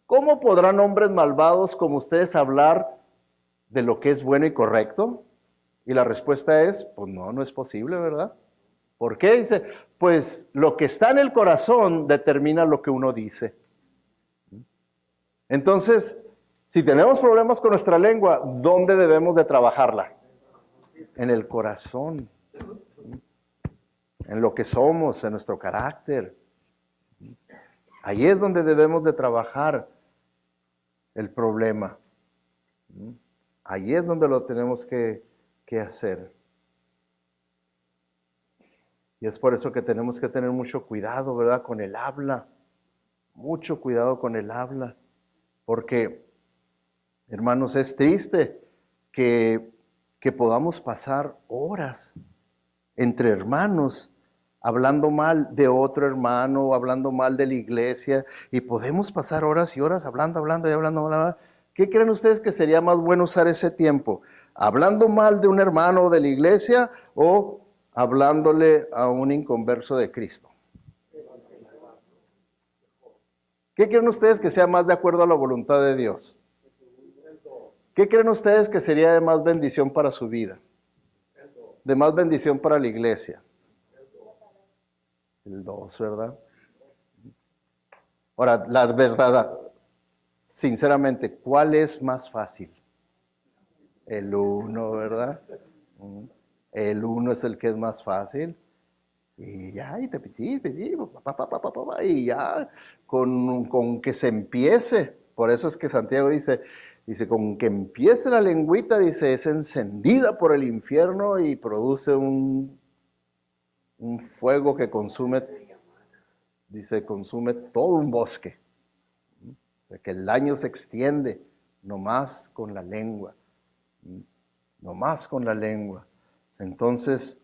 ¿Cómo podrán hombres malvados como ustedes hablar de lo que es bueno y correcto? Y la respuesta es, pues no, no es posible, ¿verdad? ¿Por qué? Dice, pues lo que está en el corazón determina lo que uno dice. Entonces, si tenemos problemas con nuestra lengua, ¿dónde debemos de trabajarla? En el corazón, en lo que somos, en nuestro carácter. Ahí es donde debemos de trabajar el problema. Ahí es donde lo tenemos que hacer. Y es por eso que tenemos que tener mucho cuidado, ¿verdad? Con el habla. Mucho cuidado con el habla. Porque, hermanos, es triste que podamos pasar horas entre hermanos hablando mal de otro hermano, hablando mal de la iglesia, y podemos pasar horas y horas hablando y hablando. ¿Qué creen ustedes que sería más bueno usar ese tiempo? ¿Hablando mal de un hermano de la iglesia o hablándole a un inconverso de Cristo? ¿Qué creen ustedes que sea más de acuerdo a la voluntad de Dios? ¿Qué creen ustedes que sería de más bendición para su vida? De más bendición para la iglesia. El 2, ¿verdad? Ahora, la verdad, sinceramente, ¿cuál es más fácil? El 1, ¿verdad? El 1 es el que es más fácil. Y ya, y te pedí, y ya, con que se empiece. Por eso es que Santiago dice, con que empiece la lengüita, dice, es encendida por el infierno y produce un fuego que consume, dice, consume todo un bosque. Que el daño se extiende nomás con la lengua. Nomás con la lengua. Entonces,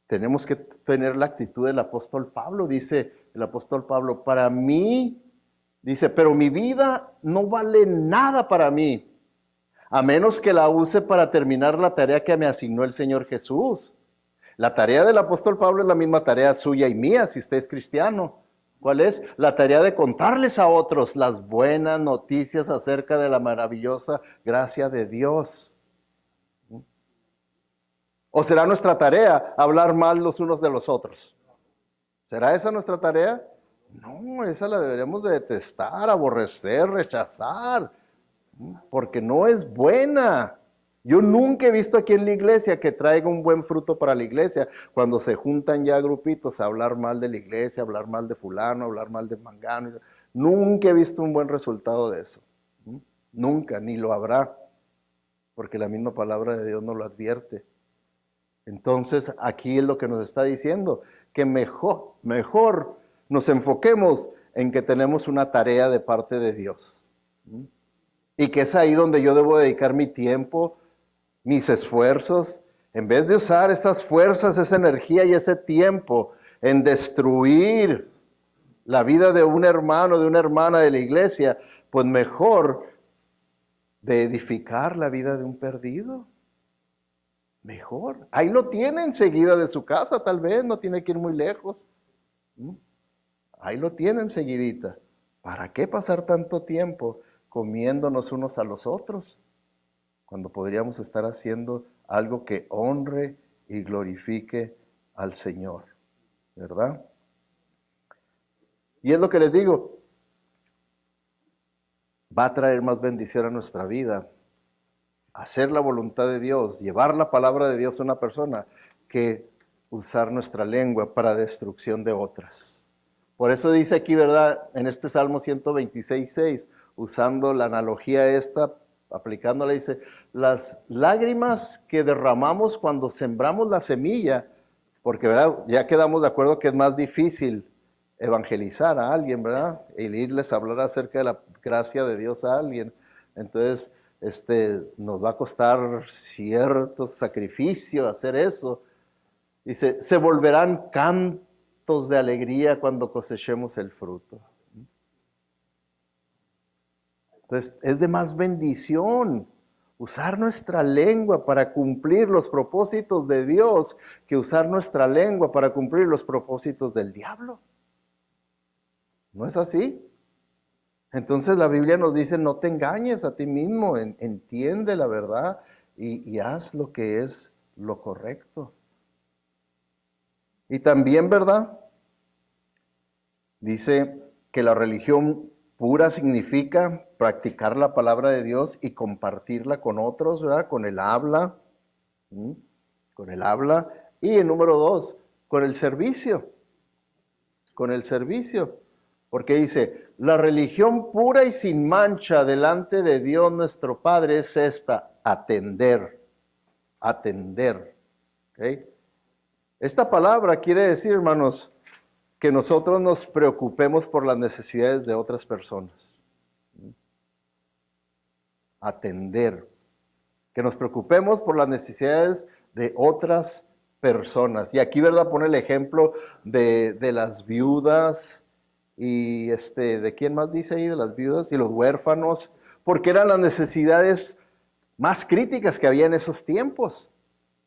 tenemos que tener la actitud del apóstol Pablo. Dice el apóstol Pablo, para mí, dice, pero mi vida no vale nada para mí, a menos que la use para terminar la tarea que me asignó el Señor Jesús. La tarea del apóstol Pablo es la misma tarea suya y mía, si usted es cristiano. ¿Cuál es? La tarea de contarles a otros las buenas noticias acerca de la maravillosa gracia de Dios. ¿O será nuestra tarea hablar mal los unos de los otros? ¿Será esa nuestra tarea? No, esa la deberíamos de detestar, aborrecer, rechazar, porque no es buena. Yo nunca he visto aquí en la iglesia que traiga un buen fruto para la iglesia, cuando se juntan ya grupitos a hablar mal de la iglesia, hablar mal de fulano, hablar mal de mangano. Nunca he visto un buen resultado de eso. Nunca, ni lo habrá, porque la misma palabra de Dios nos lo advierte. Entonces, aquí es lo que nos está diciendo, que mejor nos enfoquemos en que tenemos una tarea de parte de Dios. Y que es ahí donde yo debo dedicar mi tiempo, mis esfuerzos, en vez de usar esas fuerzas, esa energía y ese tiempo en destruir la vida de un hermano, de una hermana de la iglesia, pues mejor de edificar la vida de un perdido. Mejor. Ahí lo tiene enseguida de su casa, tal vez, no tiene que ir muy lejos. Ahí lo tiene enseguidita. ¿Para qué pasar tanto tiempo comiéndonos unos a los otros, cuando podríamos estar haciendo algo que honre y glorifique al Señor? ¿Verdad? Y es lo que les digo, va a traer más bendición a nuestra vida hacer la voluntad de Dios, llevar la palabra de Dios a una persona, que usar nuestra lengua para destrucción de otras. Por eso dice aquí, ¿verdad? En este Salmo 126:6, usando la analogía esta, aplicándola, dice, las lágrimas que derramamos cuando sembramos la semilla, porque, ¿verdad? Ya quedamos de acuerdo que es más difícil evangelizar a alguien, ¿verdad? El irles a hablar acerca de la gracia de Dios a alguien. Entonces, nos va a costar cierto sacrificio hacer eso. Dice, se volverán cantos de alegría cuando cosechemos el fruto. Entonces, es de más bendición Usar nuestra lengua para cumplir los propósitos de Dios, que usar nuestra lengua para cumplir los propósitos del diablo. ¿No es así? Entonces la Biblia nos dice, no te engañes a ti mismo, entiende la verdad y haz lo que es lo correcto. Y también, ¿verdad? Dice que la religión pura significa practicar la palabra de Dios y compartirla con otros, ¿verdad? Con el habla, con el habla. Y el número 2, con el servicio. Con el servicio. Porque dice, la religión pura y sin mancha delante de Dios nuestro Padre es esta, atender. Atender. ¿Okay? Esta palabra quiere decir, hermanos, que nosotros nos preocupemos por las necesidades de otras personas. Atender. Que nos preocupemos por las necesidades de otras personas. Y aquí, ¿verdad? Pone el ejemplo de las viudas y ¿de quién más dice ahí? De las viudas y los huérfanos, porque eran las necesidades más críticas que había en esos tiempos.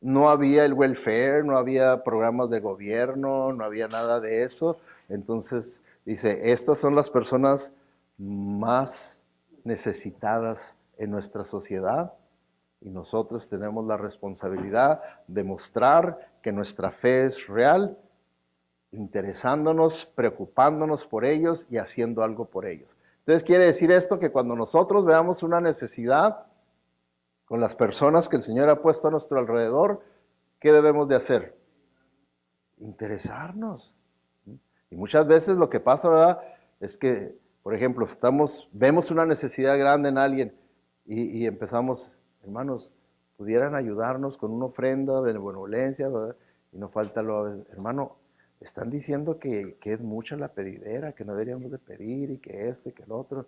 No había el welfare, no había programas de gobierno, no había nada de eso. Entonces dice, estas son las personas más necesitadas en nuestra sociedad y nosotros tenemos la responsabilidad de mostrar que nuestra fe es real, interesándonos, preocupándonos por ellos y haciendo algo por ellos. Entonces quiere decir esto que cuando nosotros veamos una necesidad con las personas que el Señor ha puesto a nuestro alrededor, ¿qué debemos de hacer? Interesarnos. Y muchas veces lo que pasa, ¿verdad? Es que, por ejemplo, vemos una necesidad grande en alguien y empezamos, hermanos, pudieran ayudarnos con una ofrenda de benevolencia, ¿verdad? Y no falta hermano, están diciendo que es mucha la pedidera, que no deberíamos de pedir y que y que el otro.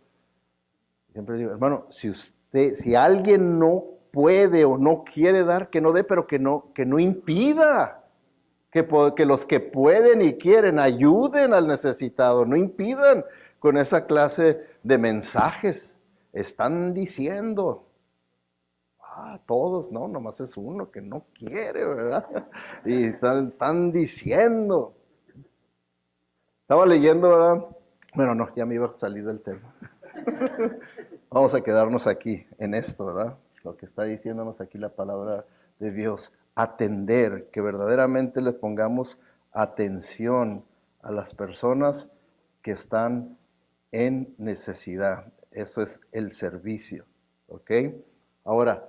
Siempre digo, hermano, si alguien no puede o no quiere dar, que no dé, pero que no impida. Que los que pueden y quieren ayuden al necesitado, no impidan con esa clase de mensajes. Están diciendo, todos, no, nomás es uno que no quiere, ¿verdad? Y están diciendo. Estaba leyendo, ¿verdad? Bueno, no, ya me iba a salir del tema. Vamos a quedarnos aquí en esto, ¿verdad? Lo que está diciéndonos aquí la palabra de Dios. Atender, que verdaderamente le pongamos atención a las personas que están en necesidad. Eso es el servicio, ¿ok? Ahora,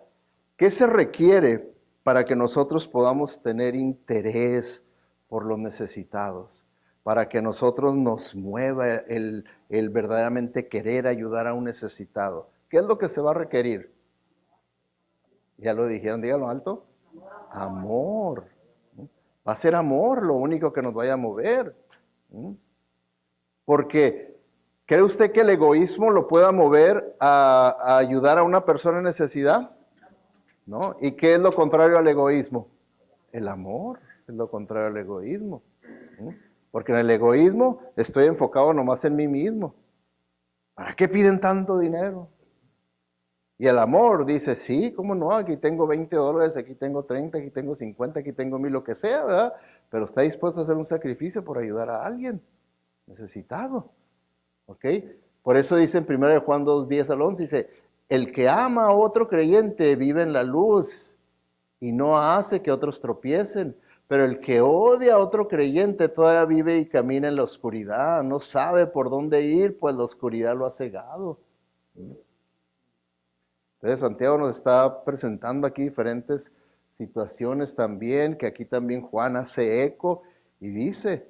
¿qué se requiere para que nosotros podamos tener interés por los necesitados? Para que nosotros nos mueva el verdaderamente querer ayudar a un necesitado. ¿Qué es lo que se va a requerir? Ya lo dijeron, díganlo alto. Amor. Va a ser amor lo único que nos vaya a mover. Porque, ¿cree usted que el egoísmo lo pueda mover a ayudar a una persona en necesidad? ¿No? ¿Y qué es lo contrario al egoísmo? El amor es lo contrario al egoísmo. Porque en el egoísmo estoy enfocado nomás en mí mismo. ¿Para qué piden tanto dinero? Y el amor dice, sí, cómo no, aquí tengo $20, aquí tengo 30, aquí tengo 50, aquí tengo 1000, lo que sea, ¿verdad? Pero está dispuesto a hacer un sacrificio por ayudar a alguien necesitado. ¿Ok? Por eso dice en 1 Juan 2, 10 al 11, dice, el que ama a otro creyente vive en la luz y no hace que otros tropiecen. Pero el que odia a otro creyente todavía vive y camina en la oscuridad, no sabe por dónde ir, pues la oscuridad lo ha cegado. Entonces Santiago nos está presentando aquí diferentes situaciones también, que aquí también Juan hace eco y dice,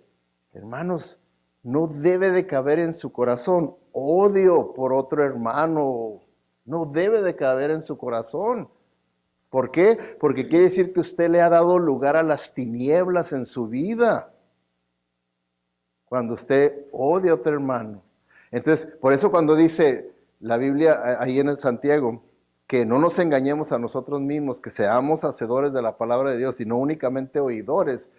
hermanos, no debe de caber en su corazón odio por otro hermano, no debe de caber en su corazón. ¿Por qué? Porque quiere decir que usted le ha dado lugar a las tinieblas en su vida. Cuando usted odia a otro hermano. Entonces, por eso cuando dice la Biblia ahí en el Santiago, que no nos engañemos a nosotros mismos, que seamos hacedores de la palabra de Dios y no únicamente oidores,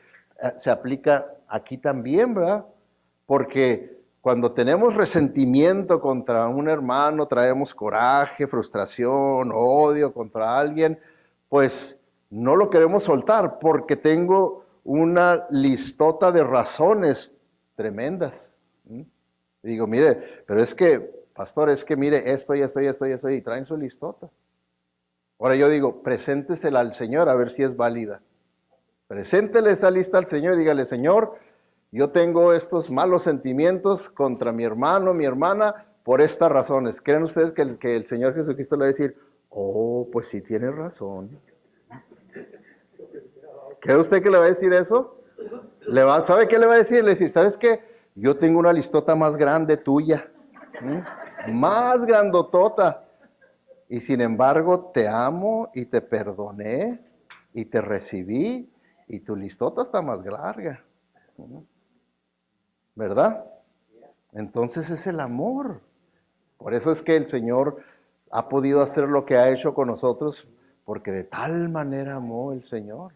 se aplica aquí también, ¿verdad? Porque Cuando tenemos resentimiento contra un hermano, traemos coraje, frustración, odio contra alguien, pues no lo queremos soltar porque tengo una listota de razones tremendas. Y digo, mire, pero es que, pastor, es que mire esto y esto y esto y esto, y traen su listota. Ahora yo digo, preséntesela al Señor a ver si es válida. Preséntele esa lista al Señor y dígale, Señor, yo tengo estos malos sentimientos contra mi hermano, mi hermana, por estas razones. ¿Creen ustedes que el Señor Jesucristo le va a decir, oh, pues sí tiene razón? ¿Cree usted que le va a decir eso? ¿Sabe qué le va a decir? Le va a decir, ¿sabes qué? Yo tengo una listota más grande tuya, más grandotota. Y sin embargo te amo y te perdoné y te recibí y tu listota está más larga. ¿Verdad? Entonces es el amor. Por eso es que el Señor ha podido hacer lo que ha hecho con nosotros, porque de tal manera amó el Señor.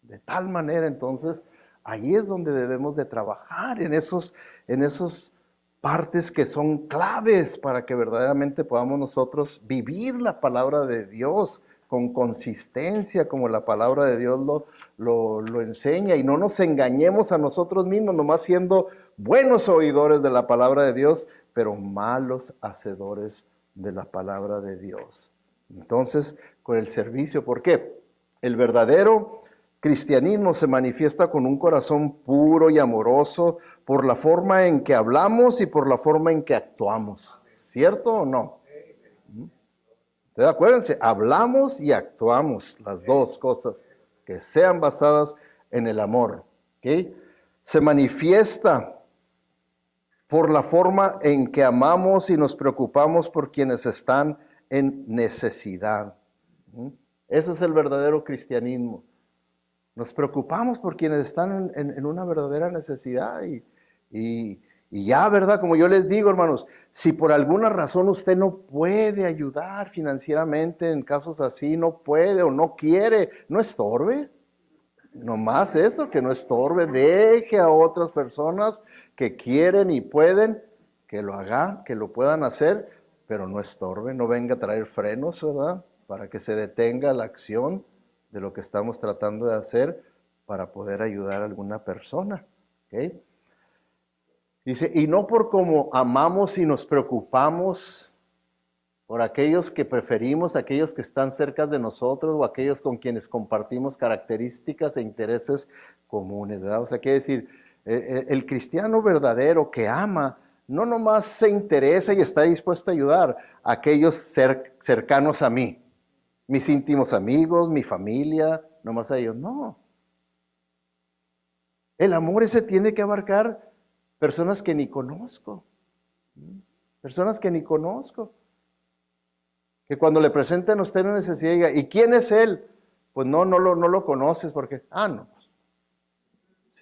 De tal manera, entonces, ahí es donde debemos de trabajar, en esos partes que son claves para que verdaderamente podamos nosotros vivir la palabra de Dios con consistencia, como la palabra de Dios lo enseña, y no nos engañemos a nosotros mismos, nomás siendo buenos oidores de la palabra de Dios, pero malos hacedores de la palabra de Dios. Entonces, con el servicio, ¿por qué? El verdadero cristianismo se manifiesta con un corazón puro y amoroso por la forma en que hablamos y por la forma en que actuamos. ¿Cierto o no? Entonces, acuérdense, hablamos y actuamos, las dos cosas, que sean basadas en el amor. ¿Okay? Se manifiesta por la forma en que amamos y nos preocupamos por quienes están en necesidad. Ese es el verdadero cristianismo. Nos preocupamos por quienes están en una verdadera necesidad y ya, ¿verdad? Como yo les digo, hermanos, si por alguna razón usted no puede ayudar financieramente en casos así, no puede o no quiere, no estorbe. Nomás eso, que no estorbe, deje a otras personas que quieren y pueden, que lo hagan, que lo puedan hacer, pero no estorbe, no venga a traer frenos, ¿verdad? Para que se detenga la acción de lo que estamos tratando de hacer para poder ayudar a alguna persona. ¿Okay? Dice, y no por como amamos y nos preocupamos por aquellos que preferimos, aquellos que están cerca de nosotros o aquellos con quienes compartimos características e intereses comunes, ¿verdad? O sea, quiere decir, el cristiano verdadero que ama, no nomás se interesa y está dispuesto a ayudar a aquellos cercanos a mí, mis íntimos amigos, mi familia, nomás a ellos, no. El amor ese tiene que abarcar personas que ni conozco, personas que ni conozco. Que cuando le presenten a usted una necesidad, diga, ¿y quién es él? Pues no lo conoces porque, no.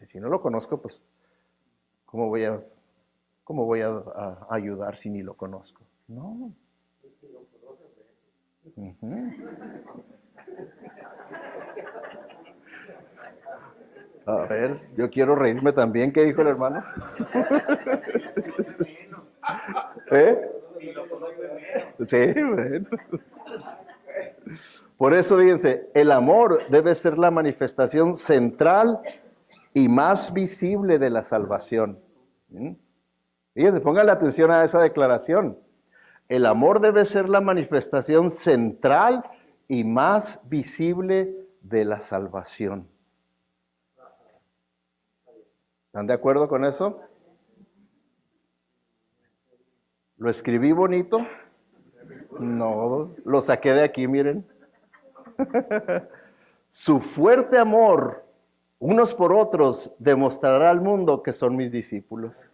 Si no lo conozco, pues, ¿cómo voy a ayudar si ni lo conozco? No. A ver, yo quiero reírme también. ¿Qué dijo el hermano? ¿Eh? Sí, bueno. Por eso, fíjense, el amor debe ser la manifestación central y más visible de la salvación. Fíjense, pónganle atención a esa declaración. El amor debe ser la manifestación central y más visible de la salvación. ¿Están de acuerdo con eso? ¿Lo escribí bonito? No, lo saqué de aquí, miren. Su fuerte amor unos por otros demostrará al mundo que son mis discípulos.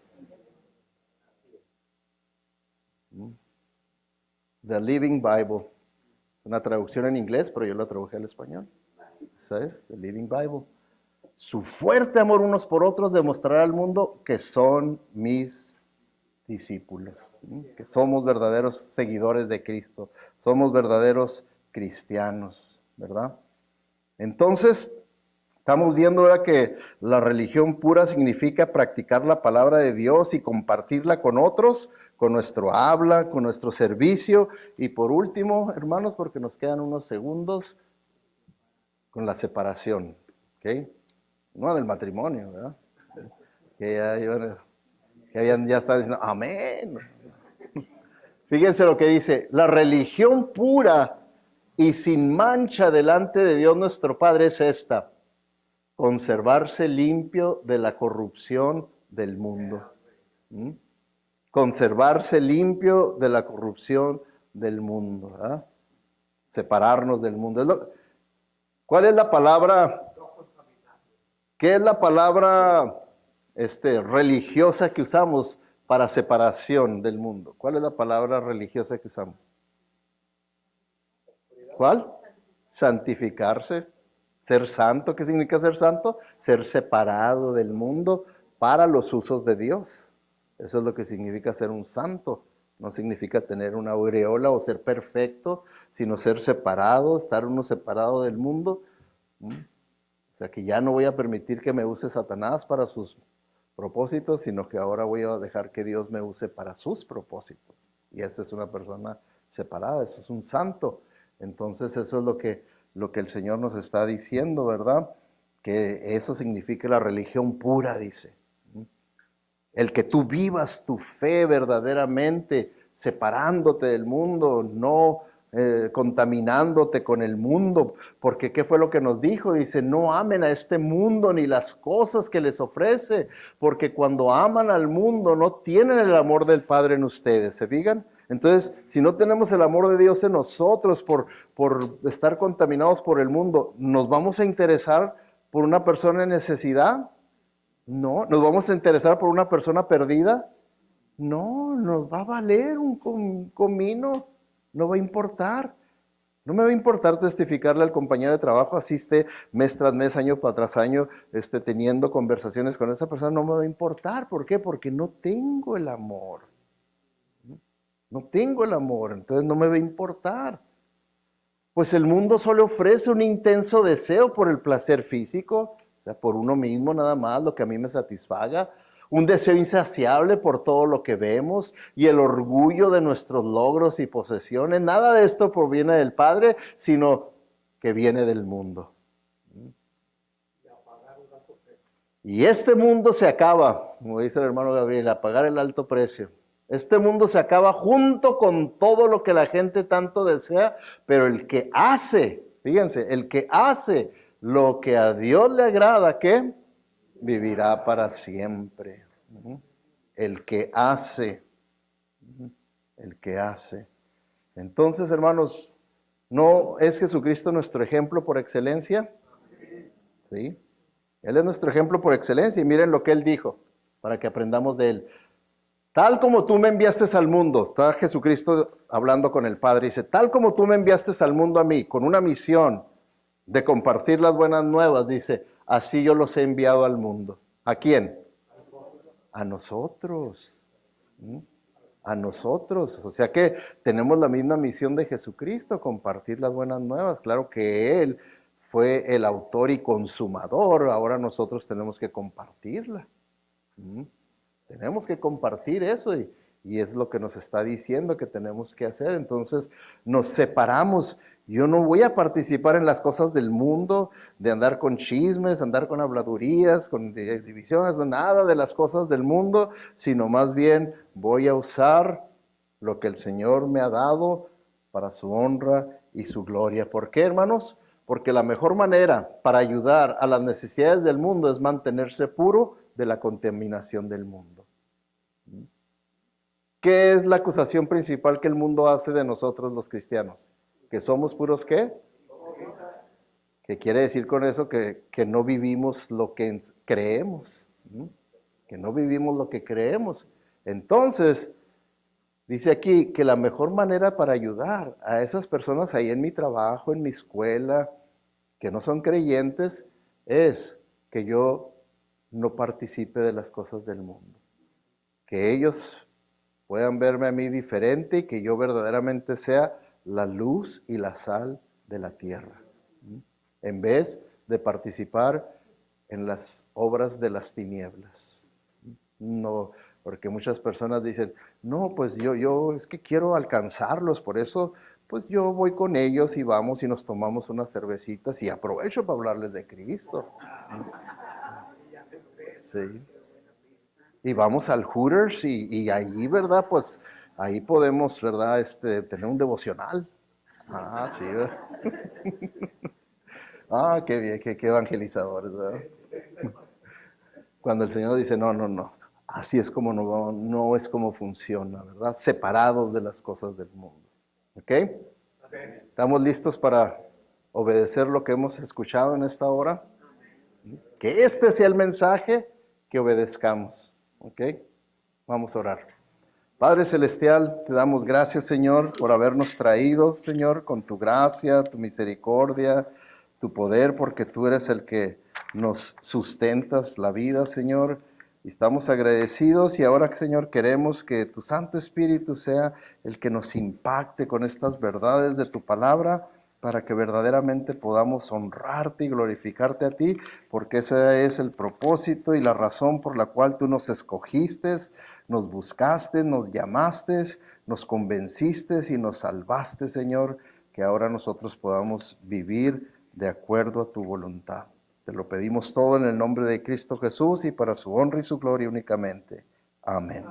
The Living Bible. Una traducción en inglés, pero yo la traduje al español. ¿Sabes? The Living Bible. Su fuerte amor unos por otros demostrará al mundo que son mis discípulos. Que somos verdaderos seguidores de Cristo. Somos verdaderos cristianos, ¿verdad? Entonces, Estamos viendo ahora que la religión pura significa practicar la palabra de Dios y compartirla con otros, con nuestro habla, con nuestro servicio. Y por último, hermanos, porque nos quedan unos segundos, con la separación. ¿Ok? No del matrimonio, ¿verdad? Que ya está diciendo, amén. Fíjense lo que dice, la religión pura y sin mancha delante de Dios nuestro Padre es esta: conservarse limpio de la corrupción del mundo. ¿Mm? Conservarse limpio de la corrupción del mundo. ¿Verdad? Separarnos del mundo. ¿Cuál es la palabra? ¿Qué es la palabra religiosa que usamos para separación del mundo? ¿Cuál es la palabra religiosa que usamos? ¿Cuál? Santificarse. Ser santo. ¿Qué significa ser santo? Ser separado del mundo para los usos de Dios. Eso es lo que significa ser un santo. No significa tener una aureola o ser perfecto, sino ser separado, estar uno separado del mundo. O sea que ya no voy a permitir que me use Satanás para sus propósitos, sino que ahora voy a dejar que Dios me use para sus propósitos. Y esa es una persona separada, eso es un santo. Entonces eso es lo que el Señor nos está diciendo, ¿verdad? Que eso significa la religión pura, dice. El que tú vivas tu fe verdaderamente, separándote del mundo, no contaminándote con el mundo, porque ¿qué fue lo que nos dijo? Dice, no amen a este mundo ni las cosas que les ofrece, porque cuando aman al mundo no tienen el amor del Padre en ustedes, ¿se fijan? Entonces, si no tenemos el amor de Dios en nosotros por estar contaminados por el mundo, ¿nos vamos a interesar por una persona en necesidad? No. ¿Nos vamos a interesar por una persona perdida? No, nos va a valer un comino, no va a importar. No me va a importar testificarle al compañero de trabajo, así esté mes tras mes, año tras año, teniendo conversaciones con esa persona, no me va a importar. ¿Por qué? Porque no tengo el amor. No tengo el amor, entonces no me va a importar. Pues el mundo solo ofrece un intenso deseo por el placer físico, o sea, por uno mismo nada más, lo que a mí me satisfaga, un deseo insaciable por todo lo que vemos y el orgullo de nuestros logros y posesiones. Nada de esto proviene del Padre, sino que viene del mundo. Y este mundo se acaba, como dice el hermano Gabriel, a pagar el alto precio. Este mundo se acaba junto con todo lo que la gente tanto desea, pero el que hace, fíjense, el que hace lo que a Dios le agrada, ¿qué? Vivirá para siempre. El que hace, el que hace. Entonces, hermanos, ¿no es Jesucristo nuestro ejemplo por excelencia? Sí. Él es nuestro ejemplo por excelencia y miren lo que Él dijo, para que aprendamos de Él. Tal como tú me enviaste al mundo, está Jesucristo hablando con el Padre, dice, tal como tú me enviaste al mundo a mí, con una misión de compartir las buenas nuevas, dice, así yo los he enviado al mundo. ¿A quién? A nosotros. A nosotros. O sea que tenemos la misma misión de Jesucristo, compartir las buenas nuevas. Claro que Él fue el autor y consumador, ahora nosotros tenemos que compartirla. Tenemos que compartir eso y es lo que nos está diciendo que tenemos que hacer. Entonces nos separamos. Yo no voy a participar en las cosas del mundo, de andar con chismes, andar con habladurías, con divisiones, nada de las cosas del mundo, sino más bien voy a usar lo que el Señor me ha dado para su honra y su gloria. ¿Por qué, hermanos? Porque la mejor manera para ayudar a las necesidades del mundo es mantenerse puro de la contaminación del mundo. ¿Qué es la acusación principal que el mundo hace de nosotros los cristianos? ¿Que somos puros qué? ¿Qué quiere decir con eso? Que no vivimos lo que creemos. Que no vivimos lo que creemos. Entonces, dice aquí que la mejor manera para ayudar a esas personas ahí en mi trabajo, en mi escuela, que no son creyentes, es que yo no participe de las cosas del mundo. Que ellos puedan verme a mí diferente y que yo verdaderamente sea la luz y la sal de la tierra. En vez de participar en las obras de las tinieblas. No, porque muchas personas dicen, no, pues yo es que quiero alcanzarlos, por eso pues yo voy con ellos y vamos y nos tomamos unas cervecitas y aprovecho para hablarles de Cristo. Sí. Y vamos al Hooters y ahí, ¿verdad? Pues ahí podemos, ¿verdad? Tener un devocional. Ah, sí, ¿verdad? Ah, qué bien, qué evangelizadores, ¿verdad? Cuando el Señor dice, no, no, no, así es como no es como funciona, ¿verdad? Separados de las cosas del mundo. ¿Ok? ¿Estamos listos para obedecer lo que hemos escuchado en esta hora? Que este sea el mensaje, que obedezcamos. ¿Ok? Vamos a orar. Padre Celestial, te damos gracias, Señor, por habernos traído, Señor, con tu gracia, tu misericordia, tu poder, porque tú eres el que nos sustentas la vida, Señor. Y estamos agradecidos y ahora, Señor, queremos que tu Santo Espíritu sea el que nos impacte con estas verdades de tu palabra, para que verdaderamente podamos honrarte y glorificarte a ti, porque ese es el propósito y la razón por la cual tú nos escogiste, nos buscaste, nos llamaste, nos convenciste y nos salvaste, Señor, que ahora nosotros podamos vivir de acuerdo a tu voluntad. Te lo pedimos todo en el nombre de Cristo Jesús y para su honra y su gloria únicamente. Amén.